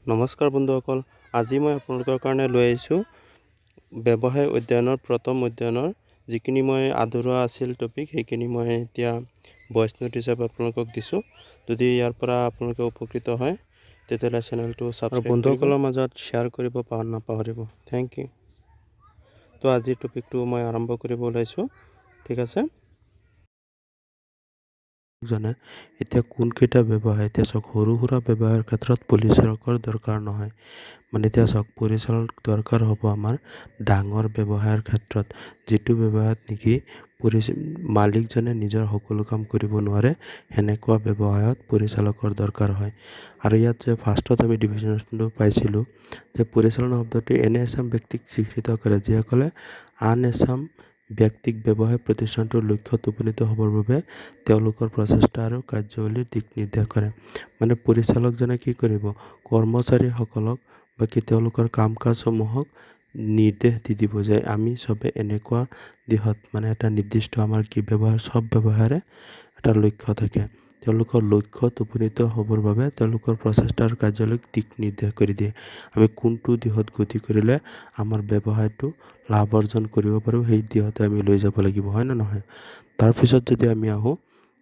নমস্কাৰ বন্ধুসকল, আজি মই আপোনালোকৰ কাৰণে লৈ আহিছোঁ ব্যৱসায় অধ্যয়নৰ প্ৰথম অধ্যয়নৰ যিখিনি মই আধৰুৱা আছিল টপিক সেইখিনি মই এতিয়া ভইচ নোট হিচাপে আপোনালোকক দিছোঁ। যদি ইয়াৰ পৰা আপোনালোকে উপকৃত হয় তেতিয়াহ'লে চেনেলটো ছাবস্ক্ৰাইব কৰিব, বন্ধুসকলৰ মাজত শ্বেয়াৰ কৰিব নাপাহৰিব। Thank you. তো আজিৰ টপিকটো মই আৰম্ভ কৰিব ওলাইছোঁ। ঠিক আছে, জানে এতিয়া কোনকেইটা ব্যৱসায়, এতিয়া চাওক সৰু সুৰা ব্যৱসায়ৰ ক্ষেত্ৰত পৰিচালকৰ দৰকাৰ নহয়, মানে এতিয়া চাওক পৰিচালক দৰকাৰ হ'ব আমাৰ ডাঙৰ ব্যৱসায়ৰ ক্ষেত্ৰত, যিটো ব্যৱসায়ত নেকি মালিকজনে নিজৰ সকলো কাম কৰিব নোৱাৰে, সেনেকুৱা ব্যৱসায়ত পৰিচালকৰ দৰকাৰ হয়। আৰু ইয়াত যে ফাৰ্ষ্টত আমি ডিফিনেশ্যনটো পাইছিলোঁ যে পৰিচালনা শব্দটো এনে এচাম ব্যক্তিক স্বীকৃত কৰে যিসকলে আন এচাম ব্যক্তিক ব্যৱসায় প্ৰতিষ্ঠানটোৰ লক্ষ্যত উপনীত হ'বৰ বাবে তেওঁলোকৰ প্ৰচেষ্টা আৰু কাৰ্যাৱলীৰ দিক নিৰ্দেশ কৰে। মানে পৰিচালকজনে কি কৰিব, কৰ্মচাৰীসকলক বাকী তেওঁলোকৰ কাম কাজসমূহক নিৰ্দেশ দি দিব যে আমি চবে এনেকুৱা দিশত, মানে এটা নিৰ্দিষ্ট আমাৰ কি ব্যৱসায়, চব ব্যৱসায়ৰে এটা লক্ষ্য থাকে, তেওঁলোকৰ লক্ষ্যত উপনীত হ'বৰ বাবে তেওঁলোকৰ প্ৰচেষ্টাৰ কাৰ্যাৱলীক দিক নিৰ্দেশ কৰি দিয়ে। আমি কোনটো দিশত গতি কৰিলে আমাৰ ব্যৱসায়টো লাভ অৰ্জন কৰিব পাৰোঁ সেই দিশতে আমি লৈ যাব লাগিব, হয় নে নহয়। তাৰপিছত যদি আমি আহোঁ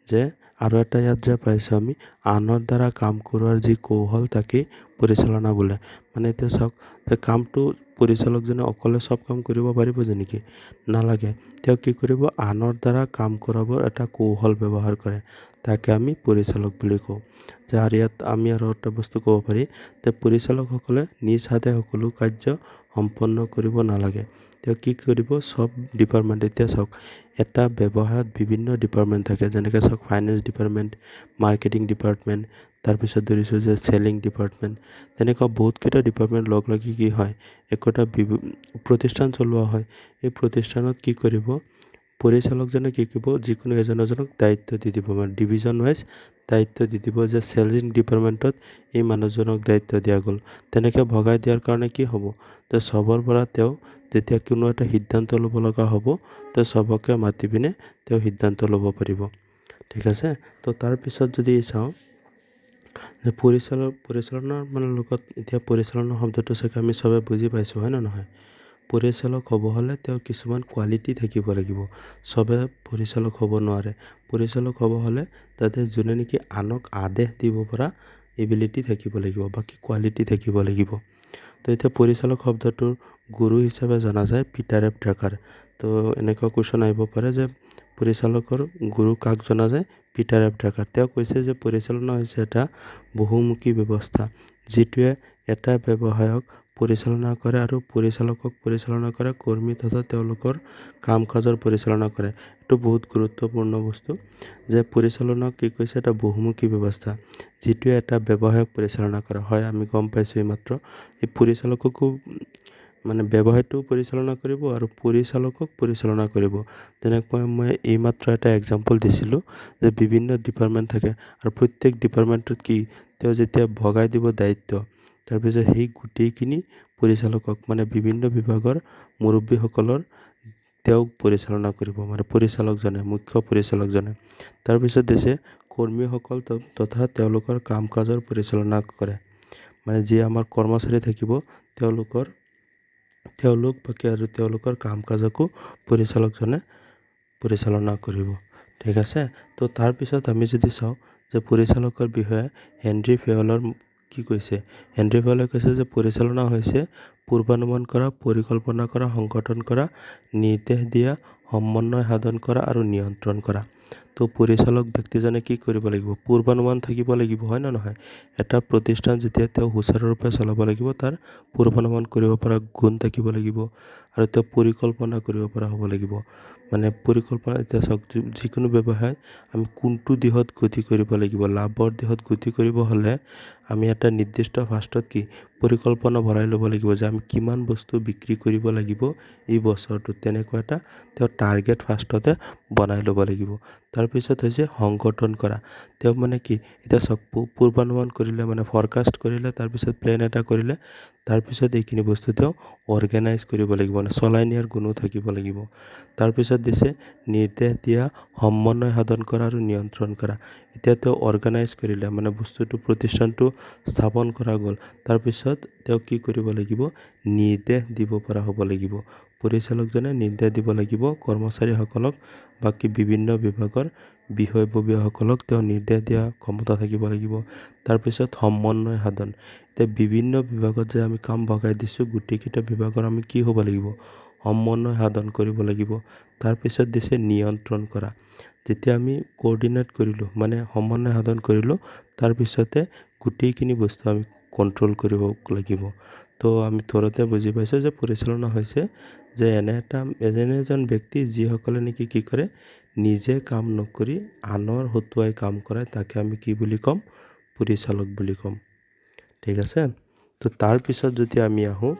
যে আৰু এটা ইয়াত যে পাইছোঁ আমি আনৰ দ্বাৰা কাম কৰোৱাৰ যি কৌশল তাকেই পৰিচালনা বোলে। মানে এতিয়া চাওক যে কামটো পৰিচালকজনে অকলে চব কাম কৰিব পাৰিব যে নেকি, নালাগে। তেওঁ কি কৰিব, আনৰ দ্বাৰা কাম কৰাবৰ এটা কৌশল ব্যৱহাৰ কৰে, তাকে আমি পৰিচালক বুলি কওঁ। যে আৰু ইয়াত আমি আৰু এটা বস্তু ক'ব পাৰি যে পৰিচালকসকলে নিজ হাতে সকলো কাৰ্য সম্পন্ন কৰিব নালাগে, তেওঁ কি কৰিব, চব ডিপাৰ্টমেণ্ট, এতিয়া চাওক এটা ব্যৱসায়ত বিভিন্ন ডিপাৰ্টমেণ্ট থাকে, যেনেকৈ চাওক ফাইনেন্স ডিপাৰ্টমেণ্ট, মাৰ্কেটিং ডিপাৰ্টমেণ্ট, তাৰপিছত ধৰিছোঁ যে চেলিং ডিপাৰ্টমেণ্ট, তেনেকুৱা বহুতকেইটা ডিপাৰ্টমেণ্ট লগ লাগি কি হয় একোটা প্ৰতিষ্ঠান চলোৱা হয়। এই প্ৰতিষ্ঠানত কি কৰিব, পৰিচালকজনে কি কৰিব, যিকোনো এজনক দায়িত্ব দি দিব, মানে ডিভিজন ৱাইজ দায়িত্ব দি দিব যে চেলিং ডিপাৰ্টমেণ্টত এই মানুহজনক দায়িত্ব দিয়া গ'ল। তেনেকৈ ভগাই দিয়াৰ কাৰণে কি হ'ব, যে চবৰ পৰা তেওঁ যেতিয়া কোনো এটা সিদ্ধান্ত ল'ব লগা হ'ব তো চবকে মাতি পিনে তেওঁ সিদ্ধান্ত ল'ব পাৰিব। ঠিক আছে, তো তাৰপিছত যদি চাওঁ যে পৰিচালনাৰ মানে লগত এতিয়া পৰিচালনা শব্দটো চাগে আমি চবে বুজি পাইছোঁ, হয় নে নহয়। পৰিচালক হ'ব হ'লে তেওঁ কিছুমান কোৱালিটি থাকিব লাগিব, চবে পৰিচালক হ'ব নোৱাৰে। পৰিচালক হ'ব হ'লে তাতে যোনে নেকি আনক আদেশ দিব পৰা এবিলিটি থাকিব লাগিব, বাকী কোৱালিটি থাকিব লাগিব। তো এতিয়া পৰিচালক শব্দটোৰ গুৰু হিচাপে জনা যায় পিটাৰ এফ ড্ৰাকাৰ। তো এনেকুৱা কুৱেশ্যন আহিব পাৰে যে পৰিচালকৰ গুৰু কাক জনা যায়, পিটাৰ এফ ড্ৰাকাৰ। তেওঁ কৈছে যে পৰিচালনা হৈছে এটা বহুমুখী ব্যৱস্থা, যিটোৱে এটা ব্যৱসায়ক পৰিচালনা কৰে আৰু পৰিচালকক পৰিচালনা কৰে, কৰ্মী তথা তেওঁলোকৰ কাম কাজৰ পৰিচালনা কৰে। এইটো বহুত গুৰুত্বপূৰ্ণ বস্তু যে পৰিচালনা কি কৈছে, এটা বহুমুখী ব্যৱস্থা যিটোৱে এটা ব্যৱসায়ক পৰিচালনা কৰে। হয়, আমি গম পাইছোঁ এইমাত্ৰ, এই পৰিচালককো মানে ব্যৱসায়টো পৰিচালনা কৰিব আৰু পৰিচালকক পৰিচালনা কৰিব। যেনেকৈ মই এইমাত্ৰ এটা এক্সাম্পল দিছিলোঁ যে বিভিন্ন ডিপাৰ্টমেণ্ট থাকে আৰু প্ৰত্যেক ডিপাৰ্টমেণ্টত কি তেওঁ যেতিয়া ভগাই দিব দায়িত্ব, তাৰপিছত সেই গোটেইখিনি পৰিচালকক মানে বিভিন্ন বিভাগৰ মুৰব্বীসকলৰ তেওঁক পৰিচালনা কৰিব, মানে পৰিচালকজনে, মুখ্য পৰিচালকজনে। তাৰপিছত দিছে কৰ্মীসকল তথা তেওঁলোকৰ কাম কাজৰ পৰিচালনা কৰে, মানে যি আমাৰ কৰ্মচাৰী থাকিব তেওঁলোক বাকী আৰু তেওঁলোকৰ কাম কাজকো পৰিচালকজনে পৰিচালনা কৰিব। ঠিক আছে, তো তাৰপিছত আমি যদি চাওঁ যে পৰিচালকৰ বিষয়ে হেনৰি ফেয়লৰ কি কৈছে, হেনৰি ফেয়লে কৈছে যে পৰিচালনা হৈছে পূৰ্বানুমান কৰা, পৰিকল্পনা কৰা, সংগঠন কৰা, নিৰ্দেশ দিয়া, সমন্বয় সাধন কৰা আৰু নিয়ন্ত্ৰণ কৰা। তো পৰিচালক ব্যক্তিজনে কি কৰিব লাগিব, পূৰ্বানুমান থাকিব লাগিব, হয় নে নহয়। এটা প্ৰতিষ্ঠান যেতিয়া তেওঁ সুচাৰুৰূপে চলাব লাগিব তাৰ পূৰ্বানুমান কৰিব পৰা গুণ থাকিব লাগিব আৰু তেওঁ পৰিকল্পনা কৰিব পৰা হ'ব লাগিব। মানে পৰিকল্পনা, এতিয়া চাওক যিকোনো ব্যৱসায় আমি কোনটো দিশত গতি কৰিব লাগিব, লাভৰ দিশত গতি কৰিব হ'লে আমি এটা নিৰ্দিষ্ট ফাৰ্ষ্টত কি পৰিকল্পনা ভৰাই ল'ব লাগিব যে আমি কিমান বস্তু বিক্ৰী কৰিব লাগিব এই বছৰটোত, তেনেকুৱা এটা তেওঁ টাৰ্গেট ফাৰ্ষ্টতে বনাই ল'ব লাগিব। তাৰপিছত হৈছে সংগঠন কৰা। তেওঁ মানে কি এতিয়া চাওক পূৰ্বানুমান কৰিলে মানে ফৰকাষ্ট কৰিলে, তাৰপিছত প্লেন এটা কৰিলে, তাৰপিছত এইখিনি বস্তু তেওঁ অৰ্গেনাইজ কৰিব লাগিব, মানে চলাই নিয়াৰ গুণো থাকিব লাগিব। তাৰপিছত দিছে নিৰ্দেশ দিয়া, সমন্বয় সাধন কৰা আৰু নিয়ন্ত্ৰণ কৰা। এতিয়া তেওঁ অৰ্গেনাইজ কৰিলে মানে বস্তুটো প্ৰতিষ্ঠানটো স্থাপন কৰা গ'ল, তাৰপিছত তেওঁ কি কৰিব লাগিব, নিৰ্দেশ দিব পৰা হ'ব লাগিব। পৰিচালকজনে নিৰ্দেশ দিব লাগিব কৰ্মচাৰীসকলক, বাকী বিভিন্ন বিভাগৰ বিষয়ববীয়াসকলক তেওঁ নিৰ্দেশ দিয়া ক্ষমতা থাকিব লাগিব। তাৰপিছত সমন্বয় সাধন, এতিয়া বিভিন্ন বিভাগত যে আমি কাম ভগাই দিছোঁ, গোটেইকেইটা বিভাগৰ আমি কি হ'ব লাগিব, সমন্বয় সাধন কৰিব লাগিব। তাৰপিছত দিছে নিয়ন্ত্ৰণ কৰা, যেতিয়া আমি কোঅৰ্ডিনেট কৰিলোঁ মানে সমন্বয় সাধন কৰিলোঁ, তাৰপিছতে গোটেইখিনি বস্তু আমি কণ্ট্ৰল কৰিব লাগিব। তো আমি থোৰতে বুজি পাইছোঁ যে পৰিচালনা হৈছে যে এনে এজন ব্যক্তি যিসকলে নেকি কি কৰে, নিজে কাম নকৰি আনৰ হতুৱাই কাম কৰে, তাকে আমি কি বুলি ক'ম, পৰিচালক বুলি ক'ম। ঠিক আছে। তো তাৰপিছত যদি আমি আহোঁ,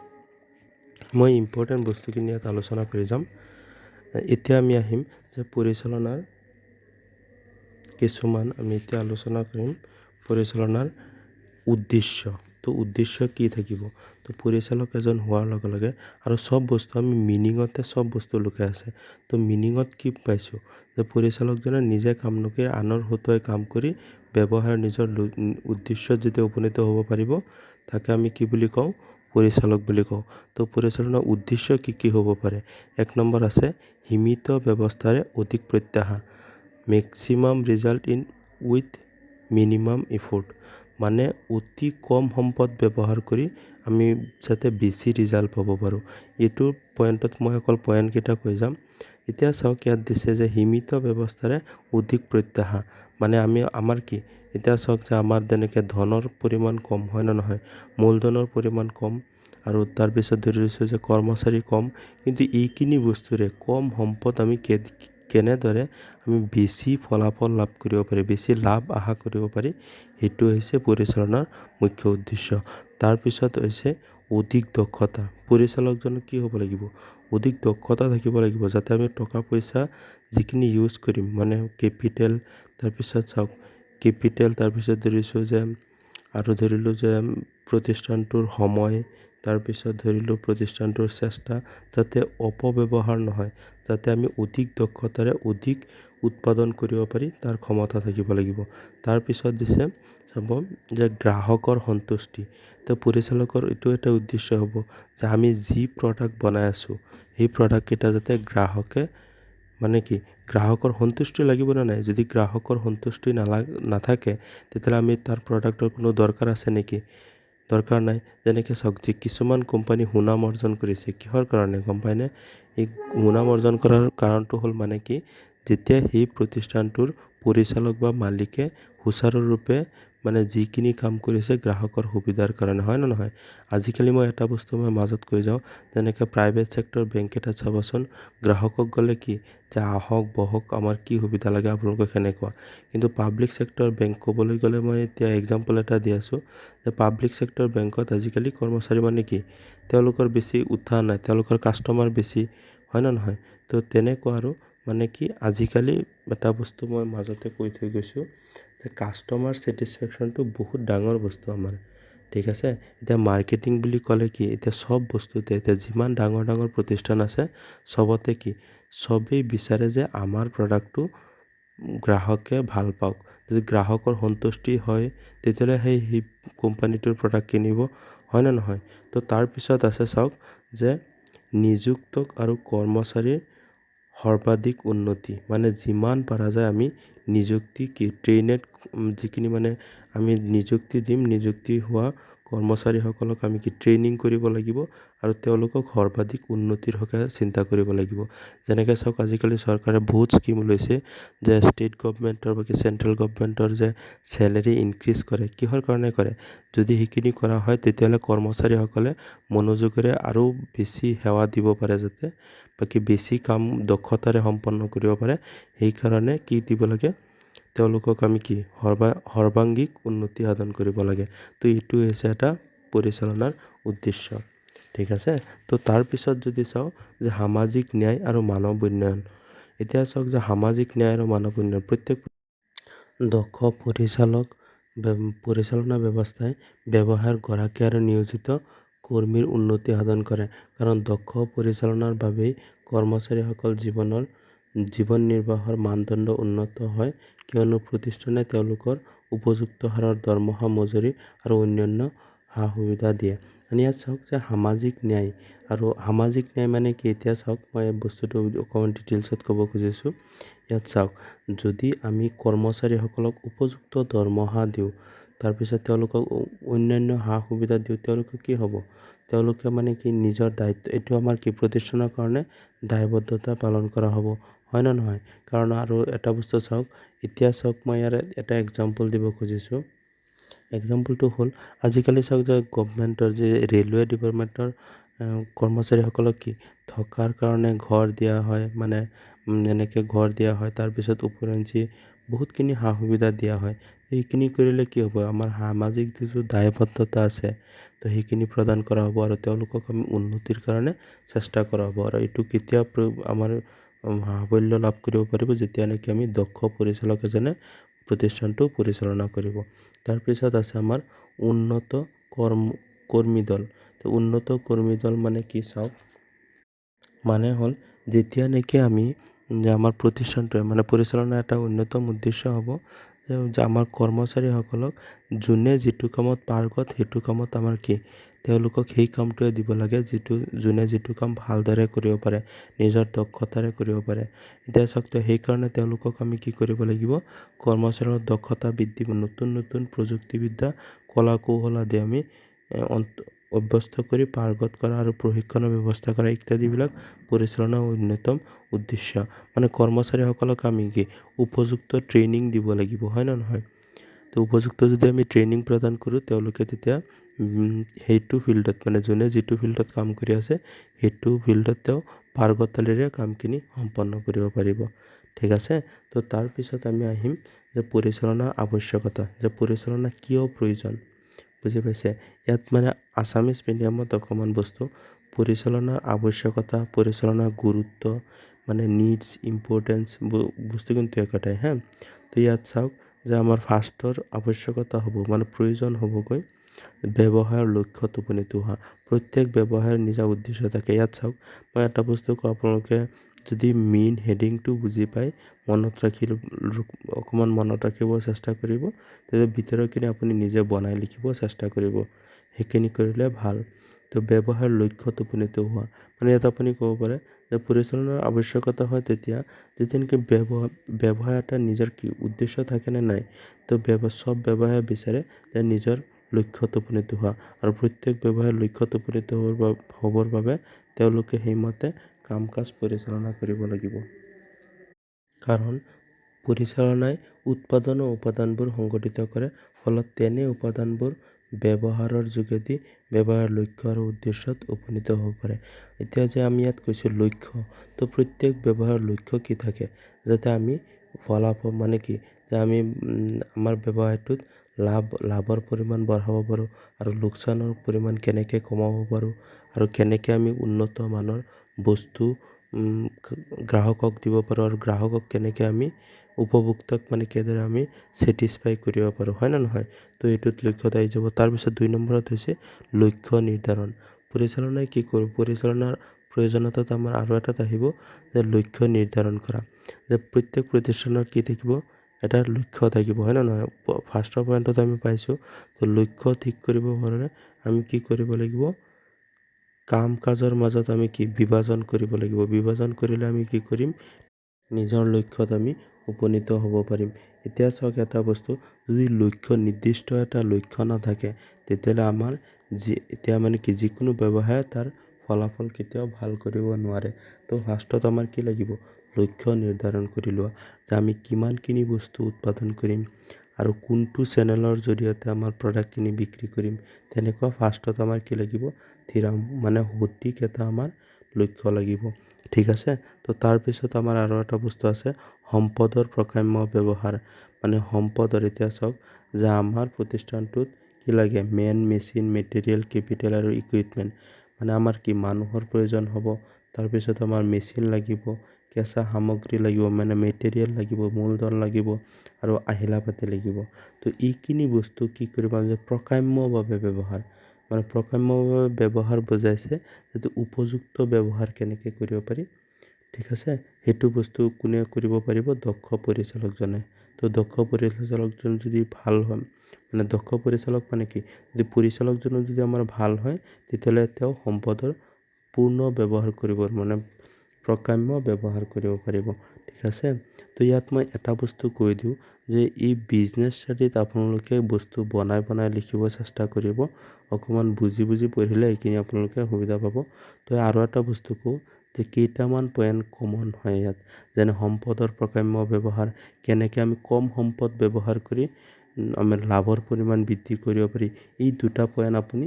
মই ইম্পৰ্টেণ্ট বস্তুখিনি ইয়াত আলোচনা কৰি যাম। এতিয়া আমি আহিম যে পৰিচালনাৰ কিছুমান আমি এতিয়া আলোচনা কৰিম পৰিচালনাৰ উদ্দেশ্য। তো উদ্দেশ্য কি থাকিব, তো পৰিচালক এজন হোৱাৰ লগে লগে আৰু চব বস্তু আমি মিনিঙতে চব বস্তু লুকাই আছে। তো মিনিঙত কি পাইছোঁ, যে পৰিচালকজনে নিজে কাম নকৰি আনৰ হতুৱাই কাম কৰি ব্যৱসায়ৰ নিজৰ উদ্দেশ্যত যেতিয়া উপনীত হ'ব পাৰিব, তাকে আমি কি বুলি কওঁ, পৰিচালক বুলি কওঁ। তো পৰিচালনাৰ উদ্দেশ্য কি কি হ'ব পাৰে। 1 নম্বৰ আছে সীমিত ব্যৱস্থাৰে অধিক প্ৰত্যাশা, maximum result in with minimum effort, মানে অতি কম সম্পদ ব্যৱহাৰ কৰি আমি যাতে বেছি ৰিজাল্ট পাব পাৰোঁ। এইটো পইণ্টত মই অকল পইণ্টকেইটা কৈ যাম। এতিয়া চাওক ইয়াত দিছে যে সীমিত ব্যৱস্থাৰে অধিক প্ৰত্যাশা, মানে আমাৰ কি, এতিয়া চাওক যে আমাৰ যেনেকৈ ধনৰ পৰিমাণ কম হয় নে নহয়, মূলধনৰ পৰিমাণ কম, আৰু তাৰপিছত ধৰি লৈছোঁ যে কৰ্মচাৰী কম, কিন্তু এইখিনি বস্তুৰে কম সম্পদ আমি কেনেদৰে আমি বেছি ফলাফল লাভ কৰিব পাৰি, বেছি লাভ আশা কৰিব পাৰি, সেইটো হৈছে পৰিচালনাৰ মুখ্য উদ্দেশ্য। তাৰপিছত হৈছে অধিক দক্ষতা, পৰিচালকজনৰ কি হ'ব লাগিব, অধিক দক্ষতা থাকিব লাগিব, যাতে আমি টকা পইচা যিখিনি ইউজ কৰিম মানে কেপিটেল, তাৰপিছত চাওক কেপিটেল, তাৰপিছত ধৰিছোঁ যে আৰু ধৰিলোঁ যে প্ৰতিষ্ঠানটোৰ সময়, তাৰপিছত ধৰিলোঁ প্ৰতিষ্ঠানটোৰ চেষ্টা, যাতে অপব্যৱহাৰ নহয়, যাতে আমি অধিক দক্ষতাৰে অধিক উৎপাদন কৰিব পাৰি তাৰ ক্ষমতা থাকিব লাগিব। তাৰপিছত দিছে চাব যে গ্ৰাহকৰ সন্তুষ্টি, তো পৰিচালকৰ এইটো এটা উদ্দেশ্য হ'ব যে আমি যি প্ৰডাক্ট বনাই আছোঁ, সেই প্ৰডাক্টকেইটা যাতে গ্ৰাহকে মানে কি গ্ৰাহকৰ সন্তুষ্টি লাগিব নে নাই, যদি গ্ৰাহকৰ সন্তুষ্টি নাথাকে তেতিয়াহ'লে আমি তাৰ প্ৰডাক্টৰ কোনো দৰকাৰ আছে নেকি, দৰকাৰ নাই। যেনেকৈ চাওক যে কিছুমান কোম্পানী সুনাম অৰ্জন কৰিছে, কিহৰ কাৰণে গম পায়নে, এই সুনাম অৰ্জন কৰাৰ কাৰণটো হ'ল মানে কি, যেতিয়া সেই প্ৰতিষ্ঠানটোৰ পৰিচালক বা মালিকে সুচাৰুৰূপে মানে যিখিনি কাম কৰিছে গ্ৰাহকৰ সুবিধাৰ কাৰণে, হয় নে নহয়। আজিকালি মই এটা বস্তু মাজত কৈ যাওঁ, যেনেকৈ প্ৰাইভেট ছেক্টৰ বেংক এটাত চাবচোন, গ্ৰাহকক গ'লে কি যে আহক বহক, আমাৰ কি সুবিধা লাগে আপোনালোকক সেনেকুৱা, কিন্তু পাব্লিক ছেক্টৰ বেংক ক'বলৈ গ'লে মই এতিয়া এক্সাম্পল এটা দি আছোঁ যে পাব্লিক ছেক্টৰ বেংকত আজিকালি কৰ্মচাৰী মানে কি, তেওঁলোকৰ বেছি উৎসাহ নাই, তেওঁলোকৰ কাষ্টমাৰ বেছি, হয় নে নহয়। তো তেনেকুৱা আৰু মানে কি আজিকালি এটা বস্তু মই মাজতে কৈ থৈ গৈছোঁ যে কাষ্টমাৰ ছেটিছফেকশ্যনটো বহুত ডাঙৰ বস্তু আমাৰ। ঠিক আছে। এতিয়া মাৰ্কেটিং বুলি ক'লে কি, এতিয়া চব বস্তুতে এতিয়া যিমান ডাঙৰ ডাঙৰ প্ৰতিষ্ঠান আছে চবতে কি, চবেই বিচাৰে যে আমাৰ প্ৰডাক্টটো গ্ৰাহকে ভাল পাওক, যদি গ্ৰাহকৰ সন্তুষ্টি হয় তেতিয়াহ'লে সেই কোম্পানীটোৰ প্ৰডাক্ট কিনিব, হয় নে নহয়। তো তাৰপিছত আছে চাওক যে নিযুক্তক আৰু কৰ্মচাৰীৰ সৰ্বাধিক উন্নতি, মানে যিমান পাৰা যায় আমি নিযুক্তি কি ট্ৰেইনেড যিখিনি মানে আমি নিযুক্তি দিম, নিযুক্তি হোৱা কৰ্মচাৰীসকলক আমি কি ট্ৰেইনিং কৰিব লাগিব আৰু তেওঁলোকক সৰ্বাধিক উন্নতিৰ হকে চিন্তা কৰিব লাগিব। যেনেকৈ চাওক আজিকালি চৰকাৰে বহুত স্কিম লৈছে যে ষ্টেট গভমেণ্টৰ বা চেণ্ট্ৰেল গভমেণ্টৰ যে চেলেৰি ইনক্ৰিজ কৰে, কিহৰ কাৰণে কৰে, যদি সেইখিনি কৰা হয় তেতিয়াহ'লে কৰ্মচাৰীসকলে মনোযোগেৰে আৰু বেছি সেৱা দিব পাৰে, যাতে বাকী বেছি কাম দক্ষতাৰে সম্পন্ন কৰিব পাৰে, সেইকাৰণে কি দিব লাগে, তেওঁলোকক আমি কি সৰ্বাংগিক উন্নতি সাধন কৰিব লাগে। তো এইটো হৈছে এটা পৰিচালনাৰ উদ্দেশ্য। ঠিক আছে। তো তাৰপিছত যদি চাওঁ যে সামাজিক ন্যায় আৰু মানৱ উন্নয়ন, এতিয়া চাওক যে সামাজিক ন্যায় আৰু মানৱ উন্নয়ন প্ৰত্যেক দক্ষ পৰিচালনা ব্যৱস্থাই ব্যৱসায়ৰ গৰাকী আৰু নিয়োজিত কৰ্মীৰ উন্নতি সাধন কৰে। কাৰণ দক্ষ পৰিচালনাৰ বাবেই কৰ্মচাৰীসকল জীৱন নিৰ্বাহৰ মানদণ্ড উন্নত হয়, কিয়নো প্ৰতিষ্ঠানে তেওঁলোকৰ উপযুক্ত হাৰৰ দৰমহা, মজুৰি আৰু অন্যান্য সা-সুবিধা দিয়ে। ইয়াত চাওক যে সামাজিক ন্যায় আৰু সামাজিক ন্যায় মানে কি? এতিয়া চাওক মই বস্তুটো অকণমান ডিটেইলছত ক'ব খুজিছোঁ। ইয়াত চাওক, যদি আমি কৰ্মচাৰীসকলক উপযুক্ত দৰমহা দিওঁ, তাৰপিছত তেওঁলোকক অন্যান্য সা-সুবিধা দিওঁ, তেওঁলোকে কি হ'ব? তেওঁলোকে মানে কি নিজৰ দায়িত্ব, এইটো আমাৰ কি প্ৰতিষ্ঠানৰ কাৰণে দায়বদ্ধতা পালন কৰা হ'ব, হয় নে নহয়? কাৰণ আৰু এটা বস্তু চাওক, এতিয়া চাওক মই ইয়াৰ এটা এক্সাম্পল দিব খুজিছোঁ। এক্সাম্পলটো হ'ল আজিকালি চাওক যে গভমেণ্টৰ যে ৰেলৱে ডিপাৰ্টমেণ্টৰ কৰ্মচাৰীসকলক কি থকাৰ কাৰণে ঘৰ দিয়া হয়, মানে এনেকৈ ঘৰ দিয়া হয়, তাৰপিছত উপৰঞ্চি বহুতখিনি সা-সুবিধা দিয়া হয়। এইখিনি কৰিলে কি হ'ব? আমাৰ সামাজিক যিটো দায়বদ্ধতা আছে, তো সেইখিনি প্ৰদান কৰা হ'ব আৰু তেওঁলোকক আমি উন্নতিৰ কাৰণে চেষ্টা কৰা হ'ব। আৰু এইটো কেতিয়া আমাৰ সাফল্য লাভ কৰিব পাৰিব? যেতিয়া নেকি আমি দক্ষ পৰিচালক এজনে প্ৰতিষ্ঠানটো পৰিচালনা কৰিব। তাৰপিছত আছে আমাৰ উন্নত কৰ্মী দল। তো উন্নত কৰ্মী দল মানে কি চাওক, মানে হ'ল যেতিয়া নেকি আমি যে আমাৰ প্ৰতিষ্ঠানটোৱে মানে পৰিচালনাৰ এটা অন্যতম উদ্দেশ্য হ'ব যে আমাৰ কৰ্মচাৰীসকলক যোনে যিটো কামত পাৰ্গত, সেইটো কামত আমাৰ কি তেওঁলোকক সেই কামটোৱে দিব লাগে, যোনে যিটো কাম ভালদৰে কৰিব পাৰে, নিজৰ দক্ষতাৰে কৰিব পাৰে। এতিয়া চাওক, সেইকাৰণে তেওঁলোকক আমি কি কৰিব লাগিব? কৰ্মচাৰীৰ দক্ষতা বৃদ্ধি, নতুন নতুন প্ৰযুক্তিবিদ্যা, কলা কৌশল আদি আমি অভ্যস্ত কৰি পাৰ্গত কৰা আৰু প্ৰশিক্ষণৰ ব্যৱস্থা কৰা ইত্যাদিবিলাক পৰিচালনাৰ অন্যতম উদ্দেশ্য। মানে কৰ্মচাৰীসকলক আমি কি উপযুক্ত ট্ৰেইনিং দিব লাগিব, হয় নে নহয়? তো উপযুক্ত যদি আমি ট্ৰেইনিং প্ৰদান কৰোঁ, তেওঁলোকে তেতিয়া সেইটো ফিল্ডত, মানে যোনে যিটো ফিল্ডত কাম কৰি আছে, সেইটো ফিল্ডত তেওঁ পাৰ্গতালিৰে কামখিনি সম্পন্ন কৰিব পাৰিব। ঠিক আছে? তো তাৰপিছত আমি আহিম যে পৰিচালনাৰ আৱশ্যকতা, যে পৰিচালনা কিয় প্ৰয়োজন, বুজি পাইছে? ইয়াত মানে আছামিজ মিডিয়ামত অকণমান বস্তু পৰিচালনাৰ আৱশ্যকতা, পৰিচালনাৰ গুৰুত্ব, মানে নিডছ, ইম্পৰ্টেঞ্চ বস্তু কিন্তু একেটাই হা। তো ইয়াত চাওক যে আমাৰ ফাৰ্ষ্টৰ আৱশ্যকতা হ'ব, মানে প্ৰয়োজন হ'বগৈ ব্যৱসায়ৰ লক্ষ্যত উপনীত হোৱা। প্ৰত্যেক ব্যৱসায়ৰ নিজা উদ্দেশ্য থাকে। ইয়াত চাওক মই এটা বস্তু কওঁ, আপোনালোকে যদি মেইন হেডিংটো বুজি পায়, অকণমান মনত ৰাখিব চেষ্টা কৰিব, তেতিয়া ভিতৰৰখিনি আপুনি নিজে বনাই লিখিব চেষ্টা কৰিব। সেইখিনি কৰিলে ভাল। তো ব্যৱসায়ৰ লক্ষ্যত উপনীত হোৱা, মানে ইয়াত আপুনি ক'ব পাৰে যে পৰিচালনাৰ আৱশ্যকতা হয় তেতিয়া যেতিয়া নেকি ব্যৱসায় এটা নিজৰ কি উদ্দেশ্য থাকেনে নাই। তো চব ব্যৱসায় বিচাৰে যে নিজৰ লক্ষ্যত উপনীত হোৱা, আৰু প্ৰত্যেক ব্যৱসায়ৰ লক্ষ্যত উপনীত হ'বৰ বাবে তেওঁলোকে সেইমতে কাম কাজ পৰিচালনা কৰিব লাগিব। কাৰণ পৰিচালনাই উৎপাদন আৰু উপাদানবোৰ সংগঠিত কৰে, ফলত তেনে উপাদানবোৰ ব্যৱহাৰৰ যোগেদি ব্যৱসায়ৰ লক্ষ্য আৰু উদ্দেশ্যত উপনীত হ'ব পাৰে। এতিয়া যে আমি ইয়াত কৈছোঁ লক্ষ্য, তো প্ৰত্যেক ব্যৱসায়ৰ লক্ষ্য কি থাকে? যাতে আমি ফলাফল, মানে কি যে আমি আমাৰ ব্যৱসায়টোত লাভৰ পৰিমাণ বঢ়াব পাৰোঁ, আৰু লোকচানৰ পৰিমাণ কেনেকৈ কমাব পাৰোঁ, আৰু কেনেকৈ আমি উন্নত মানৰ বস্তু গ্ৰাহকক দিব পাৰোঁ, আৰু গ্ৰাহকক কেনেকৈ আমি উপভোক্তাক মানে কেনেদৰে আমি ছেটিছফাই কৰিব পাৰোঁ, হয় নে নহয়? তো এইটোত লক্ষ্যত আহি যাব। তাৰপিছত 2 নম্বৰত হৈছে লক্ষ্য নিৰ্ধাৰণ। পৰিচালনাই কি কৰোঁ? পৰিচালনাৰ প্ৰয়োজনীয়তাত আমাৰ আৰু এটাত আহিব যে লক্ষ্য নিৰ্ধাৰণ কৰা, যে প্ৰত্যেক প্ৰতিষ্ঠানৰ কি থাকিব? এটা লক্ষ্য থাকিব, হয় নে নহয়? ফাৰ্ষ্টৰ পইণ্টত আমি পাইছোঁ। তো লক্ষ্য ঠিক কৰিব কাৰণে আমি কি কৰিব লাগিব? কাম কাজৰ মাজত আমি কি বিভাজন কৰিব লাগিব। বিভাজন কৰিলে আমি কি কৰিম? নিজৰ লক্ষ্যত আমি উপনীত হ'ব পাৰিম। এতিয়া চাওক এটা বস্তু, যদি নিৰ্দিষ্ট এটা লক্ষ্য নাথাকে, তেতিয়াহ'লে আমাৰ এতিয়া মানে কি যিকোনো ব্যৱসায় তাৰ ফলাফল কেতিয়াও ভাল কৰিব নোৱাৰে। তো ফাৰ্ষ্টত আমাৰ কি লাগিব? লক্ষ্য নিৰ্ধাৰণ কৰি লোৱা, যে আমি কিমানখিনি বস্তু উৎপাদন কৰিম আৰু কোনটো চেনেলৰ জৰিয়তে আমাৰ প্ৰডাক্টখিনি বিক্ৰী কৰিম। তেনেকুৱা ফাৰ্ষ্টত আমাৰ কি লাগিব? মানে সঠিক এটা আমাৰ লক্ষ্য লাগিব। ঠিক আছে? তো তাৰপিছত আমাৰ আৰু এটা বস্তু আছে সম্পদৰ প্ৰকাম্য ব্যৱহাৰ, মানে সম্পদৰ। এতিয়া চাওক যে আমাৰ প্ৰতিষ্ঠানটোত কি লাগে? মেচিন, মেটেৰিয়েল, কেপিটেল আৰু ইকুইপমেণ্ট, মানে আমাৰ কি মানুহৰ প্ৰয়োজন হ'ব। তাৰপিছত আমাৰ মেচিন লাগিব, কেঁচা সামগ্ৰী লাগিব, মানে মেটেৰিয়েল লাগিব, মূলধন লাগিব আৰু আহিলা পাতি লাগিব। তো এইখিনি বস্তু কি কৰিব যে প্ৰকাম্যভাৱে ব্যৱহাৰ, মানে প্ৰকাম্যভাৱে ব্যৱহাৰ বুজাইছে যিটো উপযুক্ত ব্যৱহাৰ কেনেকৈ কৰিব পাৰি, ঠিক আছে। সেইটো বস্তু কোনে কৰিব পাৰিব? দক্ষ পৰিচালকজনে। তো দক্ষ পৰিচালকজন যদি ভাল হয়, মানে দক্ষ পৰিচালক মানে কি, যদি পৰিচালকজনো যদি আমাৰ ভাল হয় তেতিয়াহ'লে তেওঁ সম্পদৰ পূৰ্ণ ব্যৱহাৰ কৰিব, মানে প্ৰকাম্য ব্যৱহাৰ কৰিব পাৰিব, ঠিক আছে। তো ইয়াত মই এটা বস্তু কৈ দিওঁ যে এই বিজনেছ ষ্টাডিত আপোনালোকে বস্তু বনাই লিখিব চেষ্টা কৰিব, অকণমান বুজি পঢ়িলে এইখিনি আপোনালোকে সুবিধা পাব। তো আৰু এটা বস্তু কওঁ যে কেইটামান পইণ্ট কমন হয় ইয়াত, যেনে সম্পদৰ প্ৰকাম্য ব্যৱহাৰ, কেনেকৈ আমি কম সম্পদ ব্যৱহাৰ কৰি আমাৰ লাভৰ পৰিমাণ বৃদ্ধি কৰিব পাৰি। এই দুটা পইণ্ট আপুনি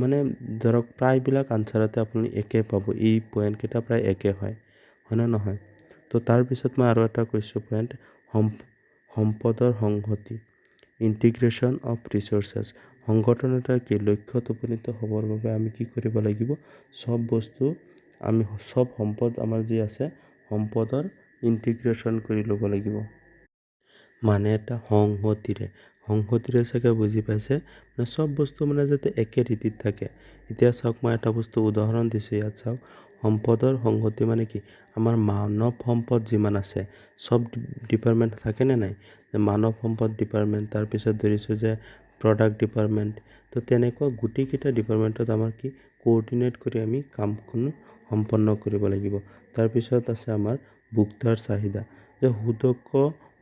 মানে ধৰক প্ৰায়বিলাক আনচাৰতে আপুনি একে পাব, এই পইণ্টকেইটা প্ৰায় একে হয় নে নহয়। তো তাৰপিছত মই আৰু এটা কৈছোঁ পইণ্ট, সম্পদৰ সংহতি, ইণ্টিগ্ৰেশ্যন অফ ৰিচৰ্চেছ। সংগঠন এটাৰ কি লক্ষ্যত উপনীত হ'বৰ বাবে আমি কি কৰিব লাগিব? চব সম্পদ আমাৰ যি আছে সম্পদৰ ইণ্টিগ্ৰেশ্যন কৰি ল'ব লাগিব, মানে এটা সংহতিৰে চাগে বুজি পাইছে, মানে চব বস্তু মানে যাতে একে ৰীতিত থাকে। এতিয়া চাওক মই এটা বস্তু উদাহৰণ দিছোঁ, ইয়াত চাওক সম্পদৰ সংহতি মানে কি, আমাৰ মানৱ সম্পদ যিমান আছে চব ডিপাৰ্টমেণ্ট থাকেনে নাই, মানৱ সম্পদ ডিপাৰ্টমেণ্ট, তাৰপিছত ধৰিছোঁ যে প্ৰডাক্ট ডিপাৰ্টমেণ্ট। তো তেনেকুৱা গোটেইকেইটা ডিপাৰ্টমেণ্টত আমাৰ কি কোঅৰ্ডিনেট কৰি আমি কামখিনি সম্পন্ন কৰিব লাগিব। তাৰপিছত আছে আমাৰ ভোক্তাৰ চাহিদা, যে সুদক্ষ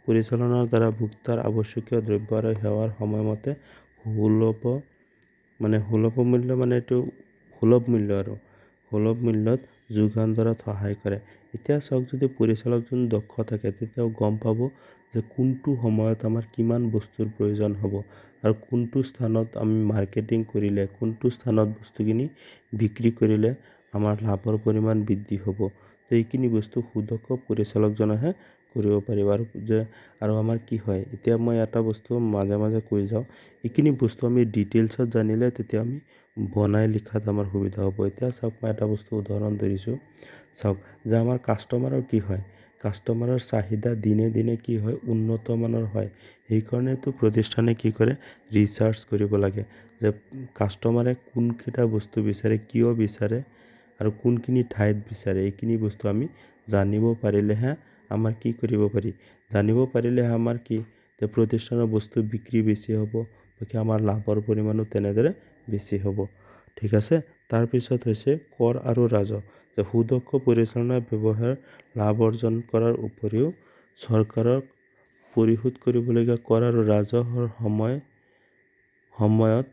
পৰিচালনাৰ দ্বাৰা ভোক্তাৰ আৱশ্যকীয় দ্ৰব্য আৰু সেৱাৰ সময়মতে সুলভ মূল্যত যোগান ধৰাত সহায় কৰে। এতিয়া চাওক যদি পৰিচালকজন দক্ষ থাকে তেতিয়াও গম পাব যে কোনটো সময়ত আমাৰ কিমান বস্তুৰ প্ৰয়োজন হ'ব আৰু কোনটো স্থানত আমি মাৰ্কেটিং কৰিলে, কোনটো স্থানত বস্তুখিনি বিক্ৰী কৰিলে আমাৰ লাভৰ পৰিমাণ বৃদ্ধি হ'ব। তো এইখিনি বস্তু সুদক্ষ পৰিচালকজনেহে কৰিব পাৰিব। আৰু আমাৰ কি হয়, এতিয়া মই এটা বস্তু মাজে কৈ যাওঁ, এইখিনি বস্তু আমি ডিটেইলছত জানিলে তেতিয়া আমি বনাই লিখাত আমাৰ সুবিধা হ'ব। এতিয়া চাওক মই এটা বস্তু উদাহৰণ ধৰিছোঁ, চাওক যে আমাৰ কাষ্টমাৰৰ কি হয়, কাষ্টমাৰৰ চাহিদা দিনে কি হয় উন্নত মানৰ হয়। সেইকাৰণেতো প্ৰতিষ্ঠানে কি কৰে, ৰিচাৰ্চ কৰিব লাগে যে কাষ্টমাৰে কোনকেইটা বস্তু বিচাৰে, কিয় বিচাৰে আৰু কোনখিনি ঠাইত বিচাৰে। এইখিনি বস্তু আমি জানিব পাৰিলেহে আমাৰ কি কৰিব পাৰি, আমাৰ কি যে প্ৰতিষ্ঠানৰ বস্তু বিক্ৰী বেছি হ'ব, বাকী আমাৰ লাভৰ পৰিমাণো তেনেদৰে বেছি হ'ব, ঠিক আছে। তাৰপিছত হৈছে কৰ আৰু ৰাজহ, যে সুদক্ষ পৰিচালনা ব্যৱহাৰ লাভ অৰ্জন কৰাৰ উপৰিও চৰকাৰক পৰিশোধ কৰিবলগীয়া কৰ আৰু ৰাজহৰ সময়ত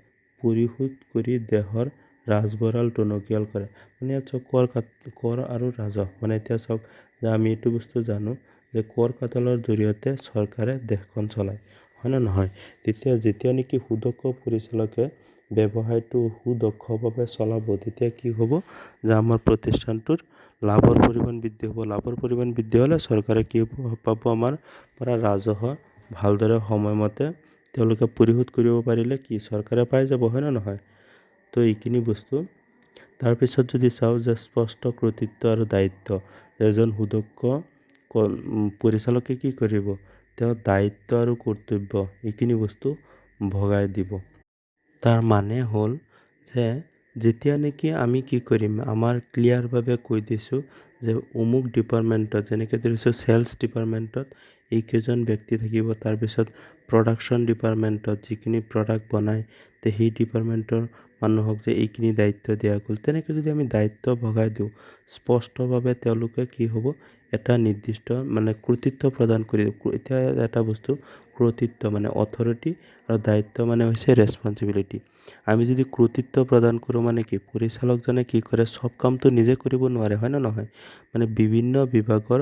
পৰিশোধ কৰি দেশৰ ৰাজভঁৰাল টনকিয়াল কৰে। মানে ইয়াত চাওক কৰ আৰু ৰাজহ, মানে এতিয়া চাওক যে আমি এইটো বস্তু জানো যে কৰ কাটলৰ জৰিয়তে চৰকাৰে দেশখন চলায়, হয় নে নহয়। যেতিয়া নেকি সুদক্ষ পৰিচালকে ব্যৱসায়টো সুদক্ষভাৱে চলাব তেতিয়া কি হ'ব যে আমাৰ প্ৰতিষ্ঠানটোৰ লাভৰ পৰিমাণ বৃদ্ধি হ'ব। লাভৰ পৰিমাণ বৃদ্ধি হ'লে চৰকাৰে কি পাব, আমাৰ পৰা ৰাজহ ভালদৰে সময়মতে তেওঁলোকে পৰিশোধ কৰিব পাৰিলে কি চৰকাৰে পাই যাব, হয় নে নহয়। তো এইখিনি বস্তু। তাৰপিছত যদি চাওঁ যে স্পষ্ট কৰ্তৃত্ব আৰু দায়িত্ব, এজন সুদক্ষ পৰিচালকে কি কৰিব, তেওঁ দায়িত্ব আৰু কৰ্তব্য এইখিনি বস্তু ভগাই দিব। তাৰ মানে হ'ল যে যেতিয়া নেকি আমি কি কৰিম, আমাৰ ক্লিয়াৰভাৱে কৈ দিছোঁ যে অমুক ডিপাৰ্টমেণ্টত, যেনেকৈ ধৰিছোঁ চেলছ ডিপাৰ্টমেণ্টত এইকেইজন ব্যক্তি থাকিব, তাৰপিছত প্ৰডাকশ্যন ডিপাৰ্টমেণ্টত যিখিনি প্ৰডাক্ট বনায় সেই ডিপাৰ্টমেণ্টৰ মানুহক যে এইখিনি দায়িত্ব দিয়া গ'ল। তেনেকৈ যদি আমি দায়িত্ব ভগাই দিওঁ স্পষ্টভাৱে, তেওঁলোকে কি হ'ব, এটা নিৰ্দিষ্ট মানে কৰ্তৃত্ব প্ৰদান কৰি। এতিয়া এটা বস্তু কৰ্তৃত্ব মানে অথৰিটি আৰু দায়িত্ব মানে হৈছে ৰেচপনচিবিলিটি। আমি যদি কৰ্তৃত্ব প্ৰদান কৰোঁ মানে কি, পৰিচালকজনে কি কৰে, চব কামটো নিজে কৰিব নোৱাৰে, হয় নে নহয়। মানে বিভিন্ন বিভাগৰ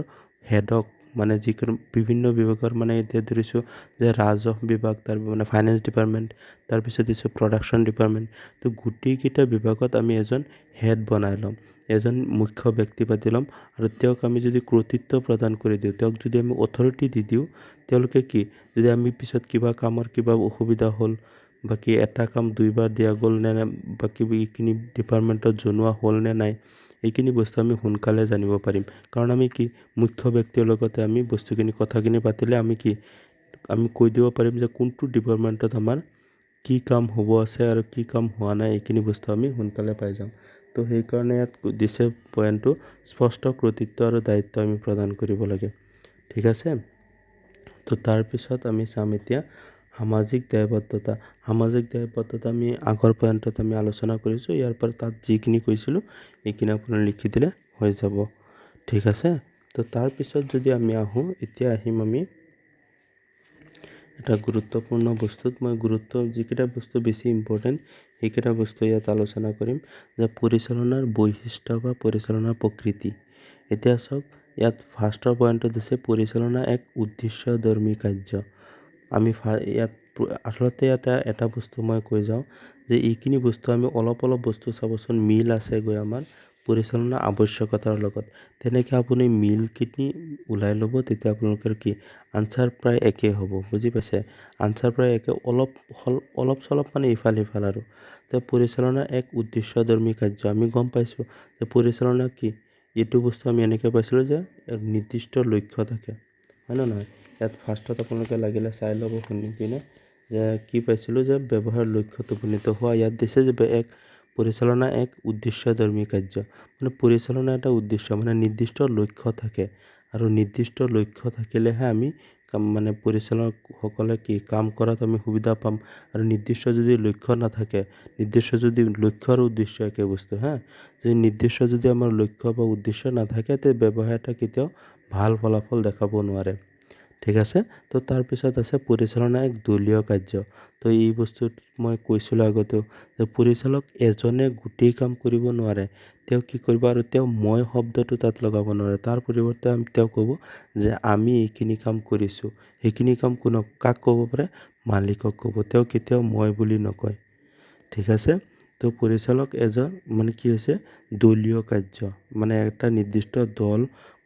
হেডক, মানে যিকোনো বিভিন্ন বিভাগৰ, মানে এতিয়া ধৰিছোঁ যে ৰাজহ বিভাগ, তাৰ মানে ফাইনেন্স ডিপাৰ্টমেণ্ট, তাৰপিছত দিছোঁ প্ৰডাকশ্যন ডিপাৰ্টমেণ্ট। তো গোটেইকেইটা বিভাগত আমি এজন হেড বনাই ল'ম, এজন মুখ্য ব্যক্তি পাতি ল'ম, আৰু তেওঁক আমি যদি কৰ্তৃত্ব প্ৰদান কৰি দিওঁ, তেওঁক যদি আমি অথৰিটি দি দিওঁ, তেওঁলোকে কি, যদি আমি পিছত কিবা কামৰ কিবা অসুবিধা হ'ল, বাকী এটা কাম 2 বাৰ দিয়া গ'ল নে বাকী এইখিনি ডিপাৰ্টমেণ্টত জনোৱা হ'ল নে নাই, এইখিনি বস্তু আমি সোনকালে জানিব পাৰিম কাৰণ আমি কি মুখ্য ব্যক্তিৰ লগতে আমি বস্তুখিনি কথাখিনি পাতিলে আমি কৈ দিব পাৰিম যে কোনটো ডিপাৰ্টমেণ্টত আমাৰ কি কাম হ'ব আছে আৰু কি কাম হোৱা নাই এইখিনি বস্তু আমি সোনকালে পাই যাম তো সেইকাৰণে ইয়াত দিছে পইণ্টটো স্পষ্ট কৰ্তৃত্ব আৰু দায়িত্ব আমি প্ৰদান কৰিব লাগে ঠিক আছে তো তাৰপিছত আমি চাম এতিয়া সামাজিক দায়বদ্ধতা আমি আগৰ পইণ্টত আমি আলোচনা কৰিছোঁ ইয়াৰ পৰা তাত যিখিনি কৈছিলোঁ এইখিনি আপোনাৰ লিখি দিলে হৈ যাব ঠিক আছে তো তাৰপিছত যদি আমি আহোঁ এতিয়া আহিম আমি এটা গুৰুত্বপূৰ্ণ বস্তুত মই যিকেইটা বস্তু বেছি ইম্পৰ্টেণ্ট সেইকেইটা বস্তু ইয়াত আলোচনা কৰিম যে পৰিচালনাৰ বৈশিষ্ট্য বা পৰিচালনাৰ প্ৰকৃতি এতিয়া চাওক ইয়াত ফাৰ্ষ্টৰ পইণ্টত দিছে পৰিচালনা এক উদ্দেশ্যধৰ্মী কাৰ্য আমি ইয়াত আচলতে এটা বস্তু মই কৈ যাওঁ যে এইখিনি বস্তু আমি অলপ বস্তু চাবচোন মিল আছে গৈ আমাৰ পৰিচালনা আৱশ্যকতাৰ লগত তেনেকৈ আপুনি মিলখিনি ওলাই ল'ব তেতিয়া আপোনালোকৰ কি আনচাৰ প্ৰায় একে হ'ব বুজি পাইছে আনচাৰ প্ৰায় একে অলপ চলপ মানে ইফাল সিফাল আৰু তো পৰিচালনা এক উদ্দেশ্যধৰ্মী কাৰ্য আমি গম পাইছোঁ যে পৰিচালনা কি এইটো বস্তু আমি এনেকৈ পাইছিলোঁ যে এক নিৰ্দিষ্ট লক্ষ্য থাকে হয় নে নহয় ইয়াত ফাৰ্ষ্টত আপোনালোকে লাগিলে চাই ল'ব শুনি পিনে যে কি পাইছিলোঁ যে ব্যৱহাৰ লক্ষ্যত উপনীত হোৱা ইয়াত দিছে যে পৰিচালনা এক উদ্দেশ্যধৰ্মী কাৰ্য মানে পৰিচালনা এটা উদ্দেশ্য মানে নিৰ্দিষ্ট লক্ষ্য থাকে আৰু নিৰ্দিষ্ট লক্ষ্য থাকিলেহে আমি মানে পৰিচালকসকলে কি কাম কৰাত আমি সুবিধা পাম আৰু নিৰ্দিষ্ট যদি লক্ষ্য নাথাকে নিৰ্দিষ্ট যদি লক্ষ্য আৰু উদ্দেশ্য একে বস্তু যদি নিৰ্দিষ্ট যদি আমাৰ লক্ষ্য বা উদ্দেশ্য নাথাকে তে ব্যৱসায় এটা কেতিয়াও ভাল ফলাফল দেখাব নোৱাৰে ঠিক আছে তো তাৰপিছত আছে পৰিচালনা এক দলীয় কাৰ্য তো এই বস্তুত মই কৈছিলোঁ আগতেও যে পৰিচালক এজনে গোটেই কাম কৰিব নোৱাৰে তেওঁ কি কৰিব আৰু তেওঁ মই শব্দটো তাত লগাব নোৱাৰে তাৰ পৰিৱৰ্তে তেওঁ ক'ব যে আমি এইখিনি কাম কৰিছোঁ সেইখিনি কাম কাক ক'ব পাৰে মালিকক ক'ব তেওঁ কেতিয়াও মই বুলি নকয় ঠিক আছে তো পৰিচালক এজন মানে কি হৈছে দলীয় কাৰ্য মানে এটা নিৰ্দিষ্ট দল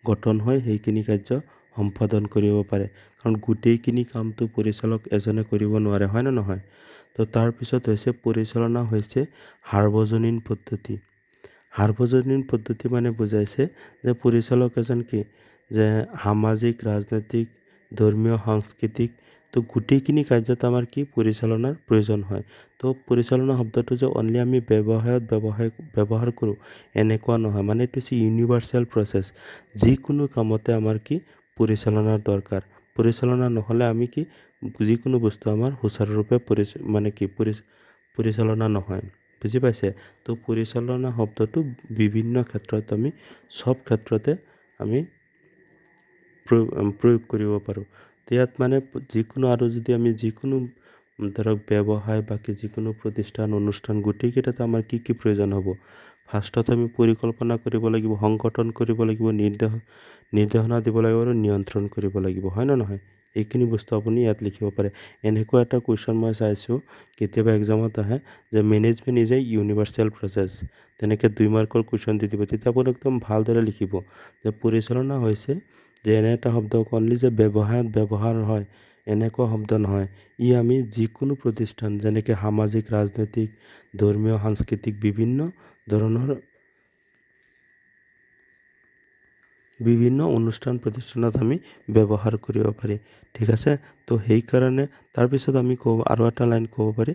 গঠন হৈ সেইখিনি কাৰ্য সম্পাদন কৰিব পাৰে কাৰণ গোটেইখিনি কামটো পৰিচালক এজনে কৰিব নোৱাৰে হয় নে নহয় তো তাৰপিছত হৈছে পৰিচালনা হৈছে সাৰ্বজনীন পদ্ধতি মানে বুজাইছে যে পৰিচালক এজন কি যে সামাজিক ৰাজনৈতিক ধৰ্মীয় সাংস্কৃতিক তো গোটেইখিনি কাৰ্যত আমাৰ কি পৰিচালনাৰ প্ৰয়োজন হয় তো পৰিচালনা শব্দটো যে অনলি আমি ব্যৱহাৰ কৰোঁ এনেকুৱা নহয় মানে এইটো হৈছে ইউনিভাৰ্চেল প্ৰচেছ যিকোনো কামতে আমাৰ কি পৰিচালনাৰ দৰকাৰ পৰিচালনা নহ'লে আমি কি যিকোনো বস্তু আমাৰ সুচাৰুৰূপে পৰিচালনা নহয় বুজি পাইছে তো পৰিচালনা শব্দটো বিভিন্ন ক্ষেত্ৰত আমি সব ক্ষেত্ৰতে আমি প্ৰয়োগ কৰিব পাৰোঁ ইয়াত মানে যিকোনো আৰু যদি আমি যিকোনো ধৰক ব্যৱসায় বাকী যিকোনো প্ৰতিষ্ঠান অনুষ্ঠান গোটেইকেইটাতে আমাৰ কি প্ৰয়োজন হ'ব ফাৰ্ষ্টত আমি পৰিকল্পনা কৰিব লাগিব সংগঠন কৰিব লাগিব নিৰ্দেশনা দিব লাগিব আৰু নিয়ন্ত্ৰণ কৰিব লাগিব হয় নে নহয় এইখিনি বস্তু আপুনি ইয়াত লিখিব পাৰে এনেকুৱা এটা কুৱেশ্যন মই চাইছোঁ কেতিয়াবা এক্সামত আহে যে management is A universal process তেনেকৈ 2 মাৰ্কৰ কুৱেশ্যন দি দিব তেতিয়া আপুনি একদম ভালদৰে লিখিব যে পৰিচালনা হৈছে যে এনে এটা শব্দ অনলি যে ব্যৱসায়ত ব্যৱহাৰ হয় এনেকুৱা শব্দ নহয় আমি যিকোনো প্ৰতিষ্ঠান যেনেকৈ সামাজিক ৰাজনৈতিক ধৰ্মীয় সাংস্কৃতিক বিভিন্ন ধৰণৰ বিভিন্ন অনুষ্ঠান প্ৰতিষ্ঠানত আমি ব্যৱহাৰ কৰিব পাৰি ঠিক আছে তো সেইকাৰণে তাৰপিছত আমি আৰু এটা লাইন ক'ব পাৰি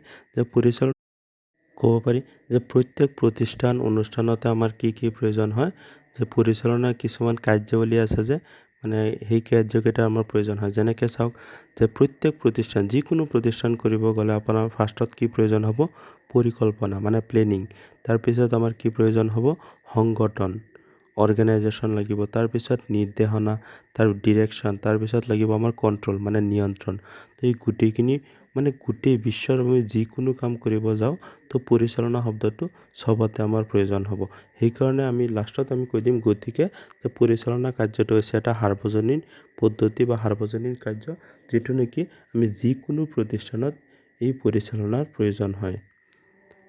যে প্ৰত্যেক প্ৰতিষ্ঠান অনুষ্ঠানতে আমাৰ কি প্ৰয়োজন হয় যে পৰিচালনাৰ কিছুমান কাৰ্যাৱলী আছে যে মানে সেই কাৰ্যকেইটা আমাৰ প্ৰয়োজন হয় যেনেকৈ চাওক যে প্ৰত্যেক প্ৰতিষ্ঠান যিকোনো প্ৰতিষ্ঠান কৰিব গ'লে আপোনাৰ ফাৰ্ষ্টত কি প্ৰয়োজন হ'ব পৰিকল্পনা মানে প্লেনিং তাৰপিছত আমাৰ কি প্ৰয়োজন হ'ব সংগঠন অৰ্গেনাইজেশ্যন লাগিব তাৰপিছত নিৰ্দেশনা তাৰ ডিৰেকশ্যন তাৰপিছত লাগিব আমাৰ কণ্ট্ৰল মানে নিয়ন্ত্ৰণ তো এই গোটেইখিনি মানে গোটেই বিশ্বৰ আমি যিকোনো কাম কৰিব যাওঁ তো পৰিচালনা শব্দটো সবতে আমাৰ প্ৰয়োজন হ'ব সেইকাৰণে আমি লাষ্টত আমি কৈ দিম গতিকে যে পৰিচালনা কাৰ্যটো হৈছে এটা সাৰ্বজনীন পদ্ধতি বা সাৰ্বজনীন কাৰ্য যিটো নেকি আমি যিকোনো প্ৰতিষ্ঠানত এই পৰিচালনাৰ প্ৰয়োজন হয়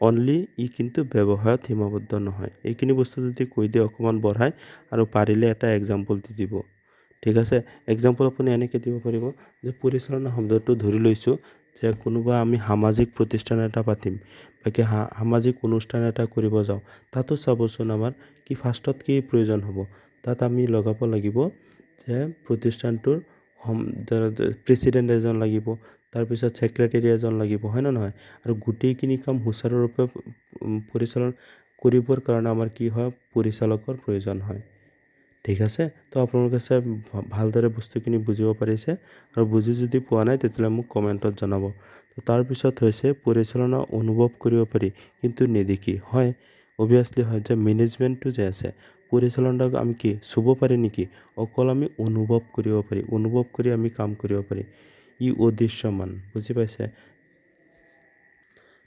অনলি কিন্তু ব্যৱসায়ত সীমাবদ্ধ নহয় এইখিনি বস্তু যদি কৈ দিয়ে অকণমান বঢ়াই আৰু পাৰিলে এটা এক্সাম্পল দি দিব ঠিক আছে এক্সাম্পল আপুনি এনেকৈ দিব পাৰিব যে পৰিচালনা শব্দটো ধৰি লৈছোঁ যে কোনোবা আমি সামাজিক প্ৰতিষ্ঠান এটা পাতিম বা কি সামাজিক অনুষ্ঠান এটা কৰিব যাওঁ, তাতো চাবচোন আমাৰ কি ফাৰ্ষ্টত কি প্ৰয়োজন হ'ব, তাত আমি লগাব লাগিব যে প্ৰতিষ্ঠানটোৰ প্ৰেচিডেণ্ট এজন লাগিব, তাৰপিছত ছেক্ৰেটাৰী এজন লাগিব, হয় নে নহয়? আৰু গোটেইখিনি কাম সুচাৰুৰূপে পৰিচালনা কৰিবৰ কাৰণে আমাৰ কি হয়, পৰিচালকৰ প্ৰয়োজন হয়। ঠিক আছে, তো আপোনালোকে ভালদৰে বস্তুখিনি বুজিব পাৰিছে, আৰু বুজি যদি পোৱা নাই তেতিয়াহ'লে মোক কমেণ্টত জনাব। তো তাৰপিছত হৈছে পৰিচালনা অনুভৱ কৰিব পাৰি কিন্তু নেদেখি। হয়, অভিয়াছলি হয় যে মেনেজমেণ্টটো যে আছে, পৰিচালনাক আমি কি চুব পাৰি নেকি? অকল আমি অনুভৱ কৰিব পাৰি, অনুভৱ কৰি আমি কাম কৰিব পাৰি। ই অদৃশ্যমান, বুজি পাইছে?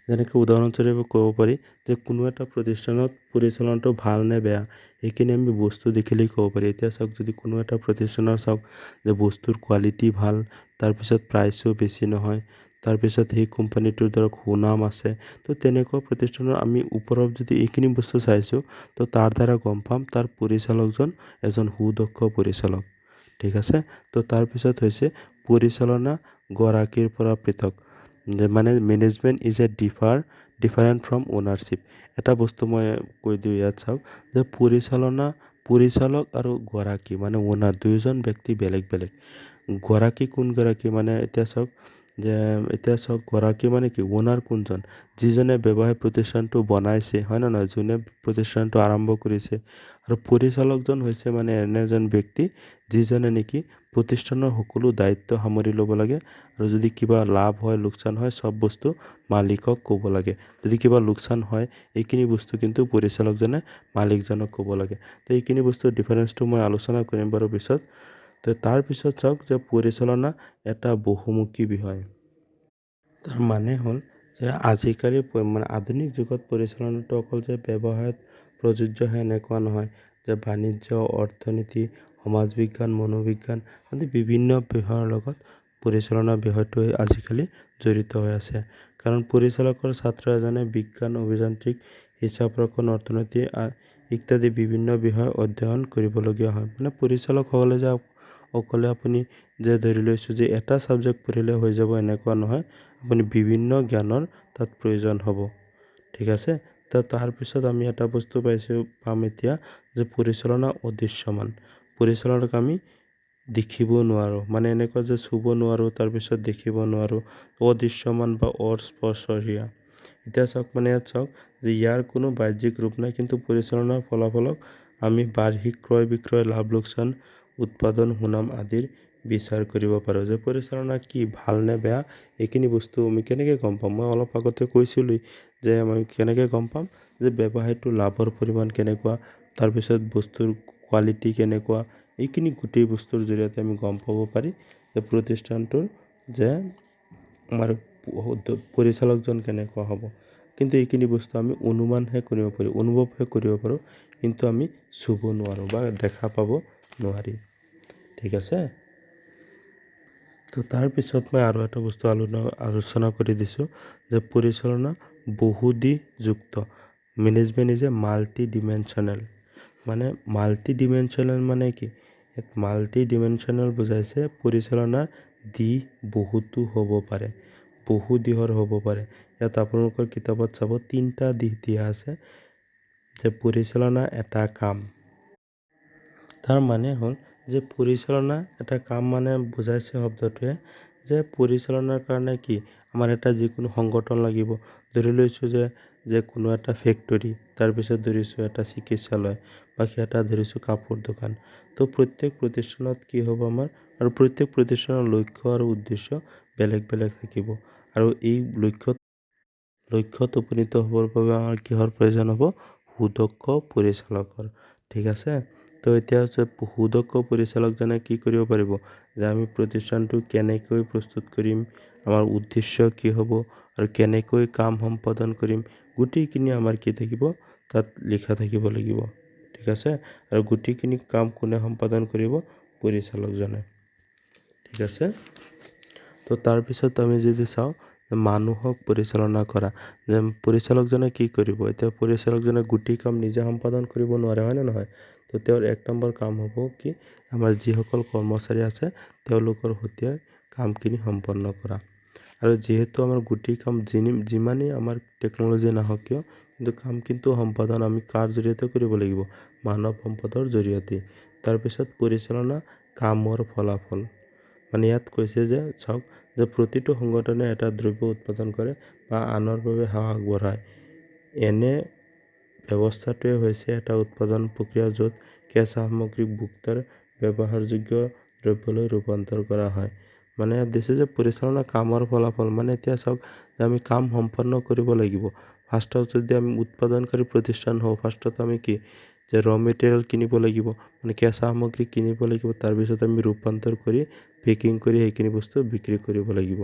যেনেকৈ উদাহৰণস্বৰূপে ক'ব পাৰি যে কোনো এটা প্ৰতিষ্ঠানত পৰিচালনাটো ভাল নে বেয়া, সেইখিনি আমি বস্তু দেখিলেই ক'ব পাৰি। এতিয়া চাওক, যদি কোনো এটা প্ৰতিষ্ঠানৰ চাওক যে বস্তুৰ কোৱালিটি ভাল, তাৰপিছত প্ৰাইচো বেছি নহয়, তাৰপিছত সেই কোম্পানীটোৰ ধৰক সুনাম আছে, তো তেনেকুৱা প্ৰতিষ্ঠানৰ আমি ওপৰত যদি এইখিনি বস্তু চাইছোঁ, তো তাৰ দ্বাৰা গম পাম তাৰ পৰিচালকজন এজন সুদক্ষ পৰিচালক। ঠিক আছে, তো তাৰপিছত হৈছে পৰিচালনা গৰাকীৰ পৰা পৃথক, মানে management is A different from ownership. এটা বস্তু মই কৈ দিওঁ ইয়াত চাওক, যে পৰিচালক আৰু গৰাকী মানে অ'নাৰ, দুয়োজন ব্যক্তি বেলেগ বেলেগ। গৰাকী কোন গৰাকী, মানে এতিয়া চাওক গৰাকী মানে কি, অ'নাৰ কোনজন, যিজনে ব্যৱসায় প্ৰতিষ্ঠানটো বনাইছে, হয় নে নহয়, যোনে প্ৰতিষ্ঠানটো আৰম্ভ কৰিছে। আৰু পৰিচালকজন হৈছে মানে এনে এজন ব্যক্তি যিজনে নেকি প্ৰতিষ্ঠানৰ সকলো দায়িত্ব সামৰি ল'ব লাগে, আৰু যদি কিবা লাভ হয় লোকচান হয় চব বস্তু মালিকক ক'ব লাগে। যদি কিবা লোকচান হয় এইখিনি বস্তু কিন্তু পৰিচালকজনে মালিকজনক ক'ব লাগে। তো এইখিনি বস্তুৰ ডিফাৰেঞ্চটো মই আলোচনা কৰিম বাৰু পিছত। তো তাৰপিছত চাওক যে পৰিচালনা এটা বহুমুখী বিষয়। তাৰ মানে হ'ল যে আজিকালি মানে আধুনিক যুগত পৰিচালনাটো অকল যে ব্যৱসায়ত প্ৰযোজ্য সেনেকুৱা নহয়, যে বাণিজ্য, অৰ্থনীতি, সমাজ বিজ্ঞান, মনোবিজ্ঞান আদি বিভিন্ন বিষয়ৰ লগত পৰিচালনা বিষয়টো আজিকালি জড়িত হৈ আছে। কাৰণ পৰিচালকৰ ছাত্ৰ এজনে বিজ্ঞান, অভিযান্ত্ৰিক, হিচাপ ৰক্ষণ, অৰ্থনীতি ইত্যাদি বিভিন্ন বিষয় অধ্যয়ন কৰিবলগীয়া হয়। মানে পৰিচালকসকলে যে অকলে আপুনি যে ধৰি লৈছোঁ যে এটা ছাবজেক্ট পঢ়িলে হৈ যাব এনেকুৱা নহয়, আপুনি বিভিন্ন জ্ঞানৰ তাত প্ৰয়োজন হ'ব। ঠিক আছে, তো তাৰপিছত আমি এটা বস্তু পাম এতিয়া, যে পৰিচালনা অদৃশ্যমান। পৰিচালনাক আমি দেখিব নোৱাৰোঁ, মানে এনেকুৱা যে চুব নোৱাৰোঁ, তাৰপিছত দেখিব নোৱাৰোঁ, অদৃশ্যমান বা অস্পৰ্শনীয়। এতিয়া চাওক, মানে ইয়াত চাওক যে ইয়াৰ কোনো বাহ্যিক ৰূপ নাই, কিন্তু পৰিচালনাৰ ফলাফলক আমি বাৰ্ষিক ক্ৰয় বিক্ৰয়, লাভ লোকচান, উৎপাদন, সুনাম আদিৰ বিচাৰ কৰিব পাৰোঁ। যে পৰিচালনা কি ভাল নে বেয়া, এইখিনি বস্তু আমি কেনেকৈ গম পাম? মই অলপ আগতে কৈছিলোঁ যে আমি কেনেকৈ গম পাম যে ব্যৱসায়টোৰ লাভৰ পৰিমাণ কেনেকুৱা, তাৰপিছত বস্তুৰ কোৱালিটি কেনেকুৱা, এইখিনি গোটেই বস্তুৰ জৰিয়তে আমি গম পাব পাৰি যে প্ৰতিষ্ঠানটোৰ যে আমাৰ পৰিচালকজন কেনেকুৱা হ'ব। কিন্তু এইখিনি বস্তু আমি অনুমানহে কৰিব পাৰোঁ, অনুভৱহে কৰিব পাৰোঁ, কিন্তু আমি চুব নোৱাৰোঁ বা দেখা পাব নোৱাৰি। ঠিক আছে, তো তাৰপিছত মই আৰু এটা বস্তু আলোচনা কৰি দিছোঁ যে পৰিচালনা বহুদিশযুক্ত। Management is a multi dimensional. মানে মাল্টি ডিমেনশ্যনেল মানে কি, মাল্টি ডিমেনশ্যনেল বুজাইছে পৰিচালনাৰ দিশ বহুতো হ'ব পাৰে, বহু দিশৰ হ'ব পাৰে। ইয়াত আপোনালোকৰ কিতাপত চাব 3টা দিশ দিয়া আছে, যে পৰিচালনা এটা কাম। তাৰ মানে হ'ল যে পৰিচালনা এটা কাম মানে বুজাইছে শব্দটোৱে যে পৰিচালনাৰ কাৰণে কি আমাৰ এটা যিকোনো সংগঠন লাগিব। ধৰি লৈছোঁ যে কোনো এটা ফেক্টৰী, তাৰপিছত ধৰিছোঁ এটা চিকিৎসালয়, বা এটা ধৰিছোঁ কাপোৰ দোকান। তো প্ৰত্যেক প্ৰতিষ্ঠানত কি হ'ব আমাৰ, আৰু প্ৰত্যেক প্ৰতিষ্ঠানৰ লক্ষ্য আৰু উদ্দেশ্য বেলেগ বেলেগ থাকিব, আৰু এই লক্ষ্যত উপনীত হ'বৰ বাবে আমাৰ কিহৰ প্ৰয়োজন হ'ব, সুদক্ষ পৰিচালকৰ। ঠিক আছে, তো এতিয়া সুদক্ষ পৰিচালকজনে কি কৰিব পাৰিব, যে আমি প্ৰতিষ্ঠানটো কেনেকৈ প্ৰস্তুত কৰিম, আমাৰ উদ্দেশ্য কি হ'ব, আৰু কেনেকৈ কাম সম্পাদন কৰিম, গোটেইখিনি আমাৰ কি থাকিব তাত লিখা থাকিব লাগিব। ঠিক আছে, আৰু গোটেইখিনি কাম কোনে সম্পাদন কৰিব, পৰিচালকজনে। ঠিক আছে, তো তাৰপিছত আমি যদি চাওঁ মানুহক পৰিচালনা কৰা, যে পৰিচালকজনে কি কৰিব। এতিয়া পৰিচালকজনে গোটেই কাম নিজে সম্পাদন কৰিব নোৱাৰে, হয় নে নহয়? তো তেওঁৰ 1 নম্বৰ কাম হ'ব কি, আমাৰ যিসকল কৰ্মচাৰী আছে তেওঁলোকৰ সৈতে কামখিনি সম্পন্ন কৰা। আৰু যিহেতু আমাৰ গোটেই কাম যিমানেই আমাৰ টেকন'লজি নাহক কিয় কিন্তু কাম কিন্তু সম্পাদন আমি কাৰ জৰিয়তে কৰিব লাগিব, মানৱ সম্পদৰ জৰিয়তে। তাৰপিছত পৰিচালনা কামৰ ফলাফল, মানে ইয়াত কৈছে যে চাওক যে প্ৰতিটো সংগঠনে এটা দ্ৰব্য উৎপাদন কৰে বা আনৰ বাবে সেৱা আগবঢ়ায়। এনে ব্যৱস্থাটোৱে হৈছে এটা উৎপাদন প্ৰক্ৰিয়া য'ত কেঁচা সামগ্ৰী ভোক্তাৰ ব্যৱহাৰযোগ্য দ্ৰব্যলৈ ৰূপান্তৰ কৰা হয়। মানে ইয়াত দিছে যে পৰিচালনা কামৰ ফলাফল, মানে এতিয়া চাওক যে আমি কাম সম্পন্ন কৰিব লাগিব। ফাৰ্ষ্টত যদি আমি উৎপাদনকাৰী প্ৰতিষ্ঠান হওঁ, ফাৰ্ষ্টত আমি কি যে ৰ মেটেৰিয়েল কিনিব লাগিব, মানে কেঁচা সামগ্ৰী কিনিব লাগিব, তাৰপিছত আমি ৰূপান্তৰ কৰি পেকিং কৰি সেইখিনি বস্তু বিক্ৰী কৰিব লাগিব।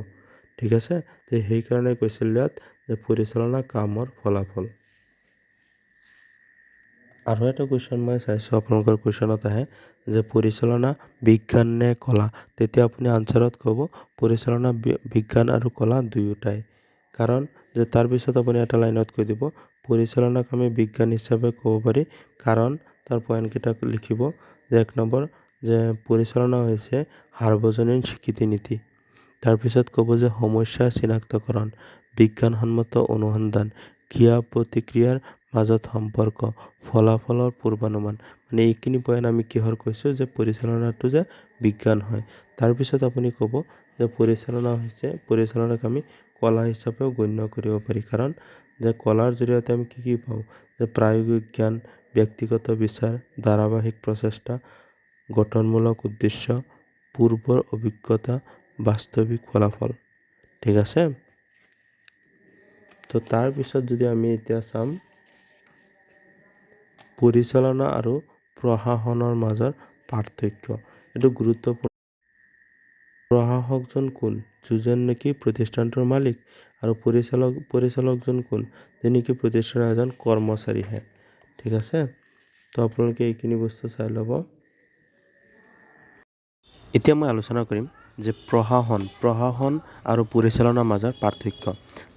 ঠিক আছে, তো সেইকাৰণে কৈছিল ইয়াত যে পৰিচালনা কামৰ ফলাফল। আৰু এটা কুৱেশ্যন মই চাইছোঁ আপোনালোকৰ কুৱেশ্যনত আহে যে পৰিচালনা বিজ্ঞান নে কলা, তেতিয়া আপুনি আনচাৰত ক'ব পৰিচালনা বিজ্ঞান আৰু কলা দুয়োটাই। কাৰণ যে তাৰপিছত আপুনি এটা লাইনত কৈ দিব পৰিচালনাক আমি বিজ্ঞান হিচাপে ক'ব পাৰি, কাৰণ তাৰ পইণ্টকেইটা লিখিব যে 1 নম্বৰ যে পৰিচালনা হৈছে সাৰ্বজনীন স্বীকৃতি নীতি। তাৰপিছত ক'ব যে সমস্যা চিনাক্তকৰণ, বিজ্ঞানসন্মত অনুসন্ধান, ক্ৰিয়া প্ৰতিক্ৰিয়াৰ মাজত সম্পৰ্ক, ফলাফলৰ পূৰ্বানুমান। মানে এইখিনি পইণ্ট আমি কিহৰ কৈছোঁ যে পৰিচালনাটো যে বিজ্ঞান হয়। তাৰপিছত আপুনি ক'ব যে পৰিচালনাক আমি কলা হিচাপেও গণ্য কৰিব পাৰি, কাৰণ যে কলাৰ জৰিয়তে আমি কি পাওঁ যে প্ৰায়োগিক জ্ঞান, ব্যক্তিগত বিচাৰ, ধাৰাবাহিক প্ৰচেষ্টা, গঠনমূলক উদ্দেশ্য, পূৰ্বৰ অভিজ্ঞতা, বাস্তৱিক ফলাফল। ঠিক আছে, তো তাৰপিছত যদি আমি এতিয়া চাম পৰিচালনা আৰু প্ৰশাসনৰ মাজৰ পাৰ্থক্য, এইটো গুৰুত্বপূৰ্ণ। প্ৰশাসকজন কোন, যোনজন নেকি প্ৰতিষ্ঠানটোৰ মালিক, আৰু পৰিচালকজন কোন, যে নেকি প্ৰতিষ্ঠানৰ এজন কৰ্মচাৰীহে। ঠিক আছে, তো আপোনালোকে এইখিনি বস্তু চাই ল'ব। এতিয়া মই আলোচনা কৰিম যে প্ৰশাসন আৰু পৰিচালনাৰ মাজৰ পাৰ্থক্য।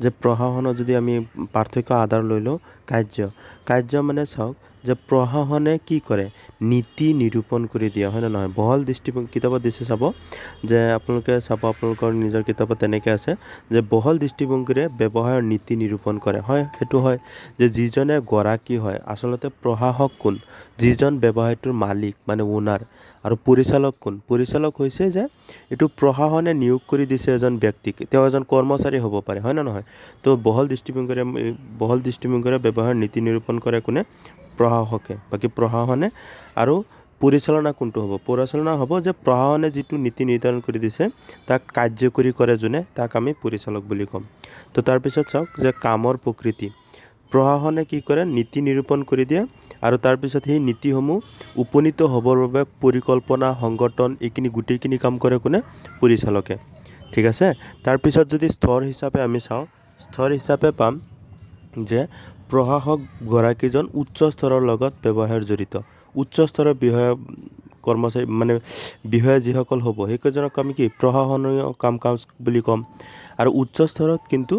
যে প্ৰশাসনত যদি আমি পাৰ্থক্য আধাৰ লৈ লওঁ কাৰ্য মানে চাওক যে প্ৰশাসনে কি কৰে, নীতি নিৰূপণ কৰি দিয়ে, হয় নে নহয়। বহল দৃষ্টিভংগী কিতাপত দিছে চাব, যে আপোনালোকে চাব আপোনালোকৰ নিজৰ কিতাপত তেনেকৈ আছে যে বহল দৃষ্টিভংগীৰে ব্যৱসায়ৰ নীতি নিৰূপণ কৰে। হয়, সেইটো হয় যে যিজনে গৰাকী হয়, আচলতে প্ৰশাসক কোন, যিজন ব্যৱসায়টোৰ মালিক মানে ওনাৰ। আৰু পৰিচালক কোন, পৰিচালক হৈছে যে এইটো প্ৰশাসনে নিয়োগ কৰি দিছে এজন ব্যক্তিক, তেওঁ এজন কৰ্মচাৰী হ'ব পাৰে, হয় নে নহয়। তো বহল দৃষ্টিভংগীৰে ব্যৱসায়ৰ নীতি নিৰূপণ কৰে কোনে, প্ৰশাসকে, বাকী প্ৰশাসনে। আৰু পৰিচালনা কোনটো হ'ব, পৰিচালনা হ'ব যে প্ৰশাসনে যিটো নীতি নিৰ্ধাৰণ কৰি দিছে তাক কাৰ্যকৰী কৰে যোনে, তাক আমি পৰিচালক বুলি ক'ম। তো তাৰপিছত চাওক যে কামৰ প্ৰকৃতি, প্ৰশাসনে কি কৰে, নীতি নিৰূপণ কৰি দিয়ে, আৰু তাৰপিছত সেই নীতিসমূহ উপনীত হ'বৰ বাবে পৰিকল্পনা, সংগঠন, এইখিনি গোটেইখিনি কাম কৰে কোনে, পৰিচালকে। ঠিক আছে, তাৰপিছত যদি স্তৰ হিচাপে আমি চাওঁ, স্তৰ হিচাপে পাম যে প্ৰশাসকগৰাকীজন উচ্চ স্তৰৰ লগত ব্যৱসায়ৰ জড়িত, উচ্চ স্তৰৰ কৰ্মচাৰী মানে বিষয়া যিসকল হ'ব সেইকেইজনক আমি কি প্ৰশাসনীয় কাম কাজ বুলি ক'ম। আৰু উচ্চ স্তৰত কিন্তু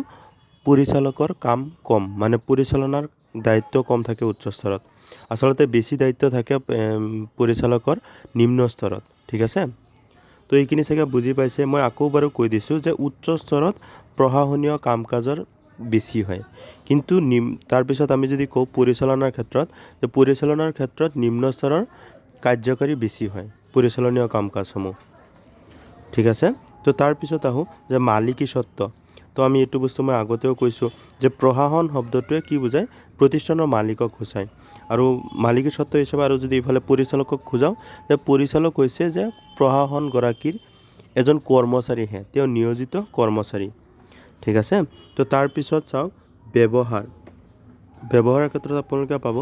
পৰিচালকৰ কাম কম, মানে পৰিচালনাৰ দায়িত্ব কম থাকে উচ্চ স্তৰত, আচলতে বেছি দায়িত্ব থাকে পৰিচালকৰ নিম্ন স্তৰত। ঠিক আছে, তো এইখিনি চাগে বুজি পাইছে। মই আকৌ বাৰু কৈ দিছোঁ যে উচ্চ স্তৰত প্ৰশাসনীয় কাম কাজৰ বেছি হয়, কিন্তু তাৰপিছত আমি যদি কওঁ পৰিচালনাৰ ক্ষেত্ৰত নিম্ন স্তৰৰ কাৰ্যকাৰী বেছি হয় পৰিচালনীয় কাম কাজসমূহ। ঠিক আছে, তো তাৰপিছত আহোঁ যে মালিকী স্বত্ব। তো আমি এইটো বস্তু মই আগতেও কৈছোঁ যে প্ৰশাসন শব্দটোৱে কি বুজায়, প্ৰতিষ্ঠানৰ মালিকক বুজায়। আৰু মালিকী স্বত্ব হিচাপে আৰু যদি ইফালে পৰিচালকক বুজাওঁ, যে পৰিচালক হৈছে যে প্ৰশাসনগৰাকীৰ এজন কৰ্মচাৰীহে, তেওঁ নিয়োজিত কৰ্মচাৰী। ঠিক আছে, তো তাৰপিছত চাওক ব্যৱহাৰৰ ক্ষেত্ৰত আপোনালোকে পাব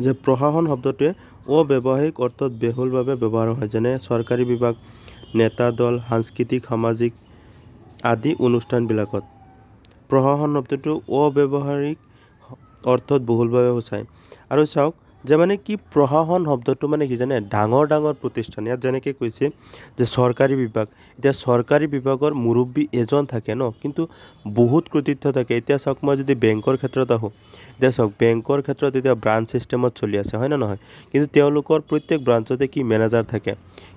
যে প্ৰশাসন শব্দটোৱে অব্যৱসায়িক অৰ্থত বহুলভাৱে ব্যৱহাৰ হয়, যেনে চৰকাৰী বিভাগ, নেতা দল, সাংস্কৃতিক সামাজিক আদি অনুষ্ঠানবিলাকত। প্ৰশাসন শব্দটো অব্যৱহাৰিক অৰ্থত বহুলভাৱে সূচায়। আৰু চাওক যে মানে কি প্ৰশাসন শব্দটো মানে কি জানে ডাঙৰ ডাঙৰ প্ৰতিষ্ঠান ইয়াত যেনেকৈ কৈছে যে চৰকাৰী বিভাগ এতিয়া চৰকাৰী বিভাগৰ মুৰব্বী এজন থাকে ন কিন্তু বহুত কৰ্তৃত্ব থাকে এতিয়া চাওক মই যদি বেংকৰ ক্ষেত্ৰত আহোঁ এতিয়া চাওক বেংকৰ ক্ষেত্ৰত এতিয়া ব্ৰাঞ্চ ছিষ্টেমত চলি আছে হয় নে নহয় কিন্তু তেওঁলোকৰ প্ৰত্যেক ব্ৰাঞ্চতে কি মেনেজাৰ থাকে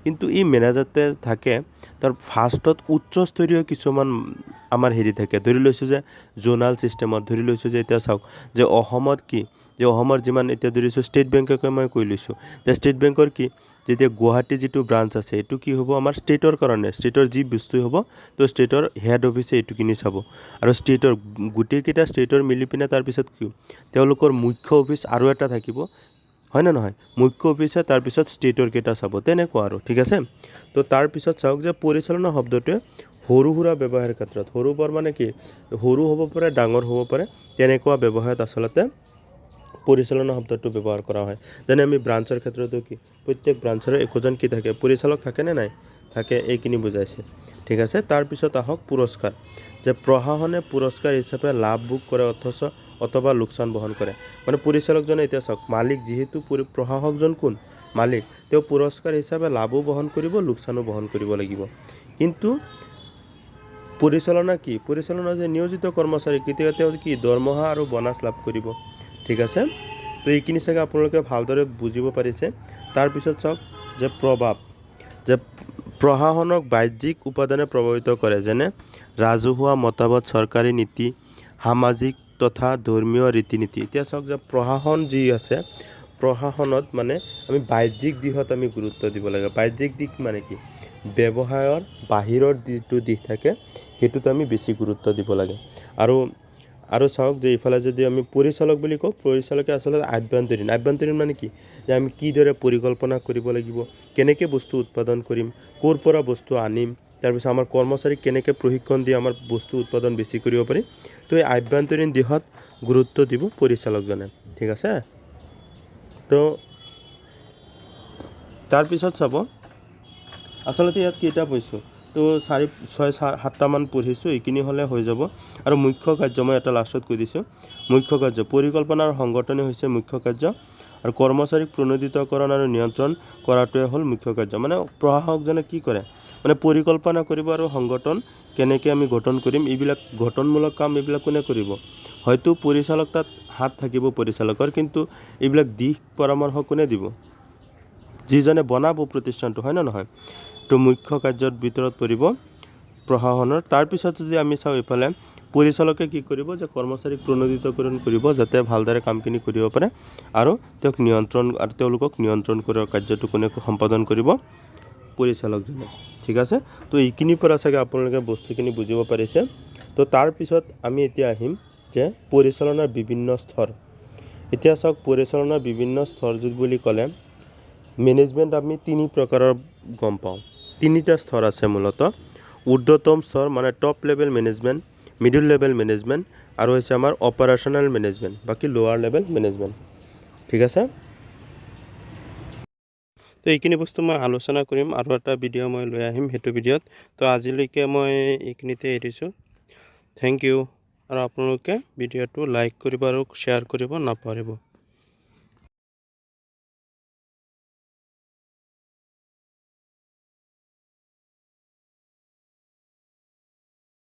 কিন্তু এই মেনেজাৰতে থাকে তাৰ ফাৰ্ষ্টত উচ্চস্তৰীয় কিছুমান আমাৰ হেৰি থাকে ধৰি লৈছোঁ যে জোনাল ছিষ্টেমত ধৰি লৈছোঁ যে এতিয়া চাওক যে অসমত কি যে অসমৰ যিমান এতিয়া ধৰিছোঁ ষ্টেট বেংককে মই কৈ লৈছোঁ যে ষ্টেট বেংকৰ কি যেতিয়া গুৱাহাটী যিটো ব্ৰাঞ্চ আছে এইটো কি হ'ব আমাৰ ষ্টেটৰ কাৰণে ষ্টেটৰ যি বস্তু হ'ব তো ষ্টেটৰ হেড অফিচে এইটোখিনি চাব আৰু ষ্টেটৰ গোটেইকেইটা ষ্টেটৰ মিলি পিনে তাৰপিছত কি তেওঁলোকৰ মুখ্য অফিচ আৰু এটা থাকিব হয় না নহয় মুখ্য অফিচে তাৰপিছত ষ্টেটৰ কেইটা চাব তেনেকুৱা আৰু ঠিক আছে তো তাৰপিছত চাওক যে পৰিচালনা শব্দটোৱে সৰু সুৰা ব্যৱসায়ৰ ক্ষেত্ৰত সৰু বৰ মানে কি সৰু হ'ব পাৰে ডাঙৰ হ'ব পাৰে তেনেকুৱা ব্যৱসায়ত আচলতে পৰিচালনা শব্দটো ব্যৱহাৰ কৰা হয় যেনে আমি ব্ৰাঞ্চৰ ক্ষেত্ৰতো কি প্ৰত্যেক ব্ৰাঞ্চৰ একোজন কি থাকে পৰিচালক থাকে নে নাই থাকে এইখিনি বুজাইছে ঠিক আছে তাৰপিছত আহক পুৰস্কাৰ যে প্ৰশাসনে পুৰস্কাৰ হিচাপে লাভ ভোগ কৰে অথবা লোকচান বহন কৰে মানে পৰিচালকজনে এতিয়া চাওক মালিক যিহেতু প্ৰশাসকজন কোন মালিক তেওঁ পুৰস্কাৰ হিচাপে লাভো বহন কৰিব লোকচানো বহন কৰিব লাগিব কিন্তু পৰিচালনা কি পৰিচালনা যে নিয়োজিত কৰ্মচাৰী কেতিয়া তেওঁ কি দৰমহা আৰু বোনাছ লাভ কৰিব ঠিক আছে তো এইখিনি চাগে আপোনালোকে ভালদৰে বুজিব পাৰিছে তাৰপিছত চাওক যে প্ৰভাৱ যে প্ৰশাসনক বাহ্যিক উপাদানে প্ৰভাৱিত কৰে যেনে ৰাজহুৱা মতামত চৰকাৰী নীতি সামাজিক তথা ধৰ্মীয় ৰীতি নীতি এতিয়া চাওক যে প্ৰশাসন যি আছে প্ৰশাসনত মানে আমি বাহ্যিক দিশত আমি গুৰুত্ব দিব লাগে বাহ্যিক দিশ মানে কি ব্যৱসায়ৰ বাহিৰৰ যিটো দিশ থাকে সেইটোত আমি বেছি গুৰুত্ব দিব লাগে আৰু চাওক যে ইফালে যদি আমি পৰিচালক বুলি কওঁ পৰিচালকে আচলতে আভ্যন্তৰীণ মানে কি যে আমি কিদৰে পৰিকল্পনা কৰিব লাগিব কেনেকৈ বস্তু উৎপাদন কৰিম ক'ৰ পৰা বস্তু আনিম তাৰপিছত আমাৰ কৰ্মচাৰীক কেনেকৈ প্ৰশিক্ষণ দি আমাৰ বস্তু উৎপাদন বেছি কৰিব পাৰি তো এই আভ্যন্তৰীণ দিশত গুৰুত্ব দিব পৰিচালকজনে ঠিক আছে তো তাৰপিছত চাব আচলতে ইয়াত কেইটা পাইছোঁ তো 6-7টামান পঢ়িছোঁ এইখিনি হ'লে হৈ যাব আৰু মুখ্য কাৰ্য মই এটা লাষ্টত কৈ দিছোঁ মুখ্য কাৰ্য পৰিকল্পনা আৰু সংগঠনে হৈছে মুখ্য কাৰ্য আৰু কৰ্মচাৰীক প্ৰণোদিতকৰণ আৰু নিয়ন্ত্ৰণ কৰাটোৱে হ'ল মুখ্য কাৰ্য মানে প্ৰশাসকজনে কি কৰে মানে পৰিকল্পনা কৰিব আৰু সংগঠন কেনেকৈ আমি গঠন কৰিম এইবিলাক গঠনমূলক কাম এইবিলাক কোনে কৰিব হয়তো পৰিচালক তাত হাত থাকিব পৰিচালকৰ কিন্তু এইবিলাক দিশ পৰামৰ্শ কোনে দিব যিজনে বনাব প্ৰতিষ্ঠানটো হয় না নহয় তো মুখ্য কাৰ্যৰ ভিতৰত পৰিব প্ৰশাসনৰ তাৰপিছত যদি আমি চাওঁ ইফালে পৰিচালকে কি কৰিব যে কৰ্মচাৰীক প্ৰণোদিতকৰণ কৰিব যাতে ভালদৰে কামখিনি কৰিব পাৰে আৰু তেওঁলোকক নিয়ন্ত্ৰণ কৰাৰ কাৰ্যটো কোনে সম্পাদন কৰিব পৰিচালকজনে ঠিক আছে তো এইখিনিৰ পৰা চাগে আপোনালোকে বস্তুখিনি বুজিব পাৰিছে তো তাৰপিছত আমি এতিয়া আহিম যে পৰিচালনাৰ বিভিন্ন স্তৰ এতিয়া চাওক পৰিচালনাৰ বিভিন্ন স্তৰ বুলি ক'লে মেনেজমেণ্ট আমি 3 প্ৰকাৰৰ গম পাওঁ 3টা স্তৰ আছে মূলত ঊৰ্ধ্বতম স্তৰ মানে top level management middle level management আৰু হৈছে আমাৰ অপাৰেশ্যনেল মেনেজমেণ্ট বাকি লোৱাৰ লেভেল মেনেজমেণ্ট ঠিক আছে তো এইখিনি বস্তু মই আলোচনা কৰিম আৰু এটা ভিডিঅ' মই লৈ আহিম সেইটো ভিডিঅ'ত তো আজিলৈকে মই এইখিনিতে এৰিছোঁ থেংক ইউ আৰু আপোনালোকে ভিডিঅ'টো লাইক কৰিব আৰু শ্বেয়াৰ কৰিব নাপাহৰিব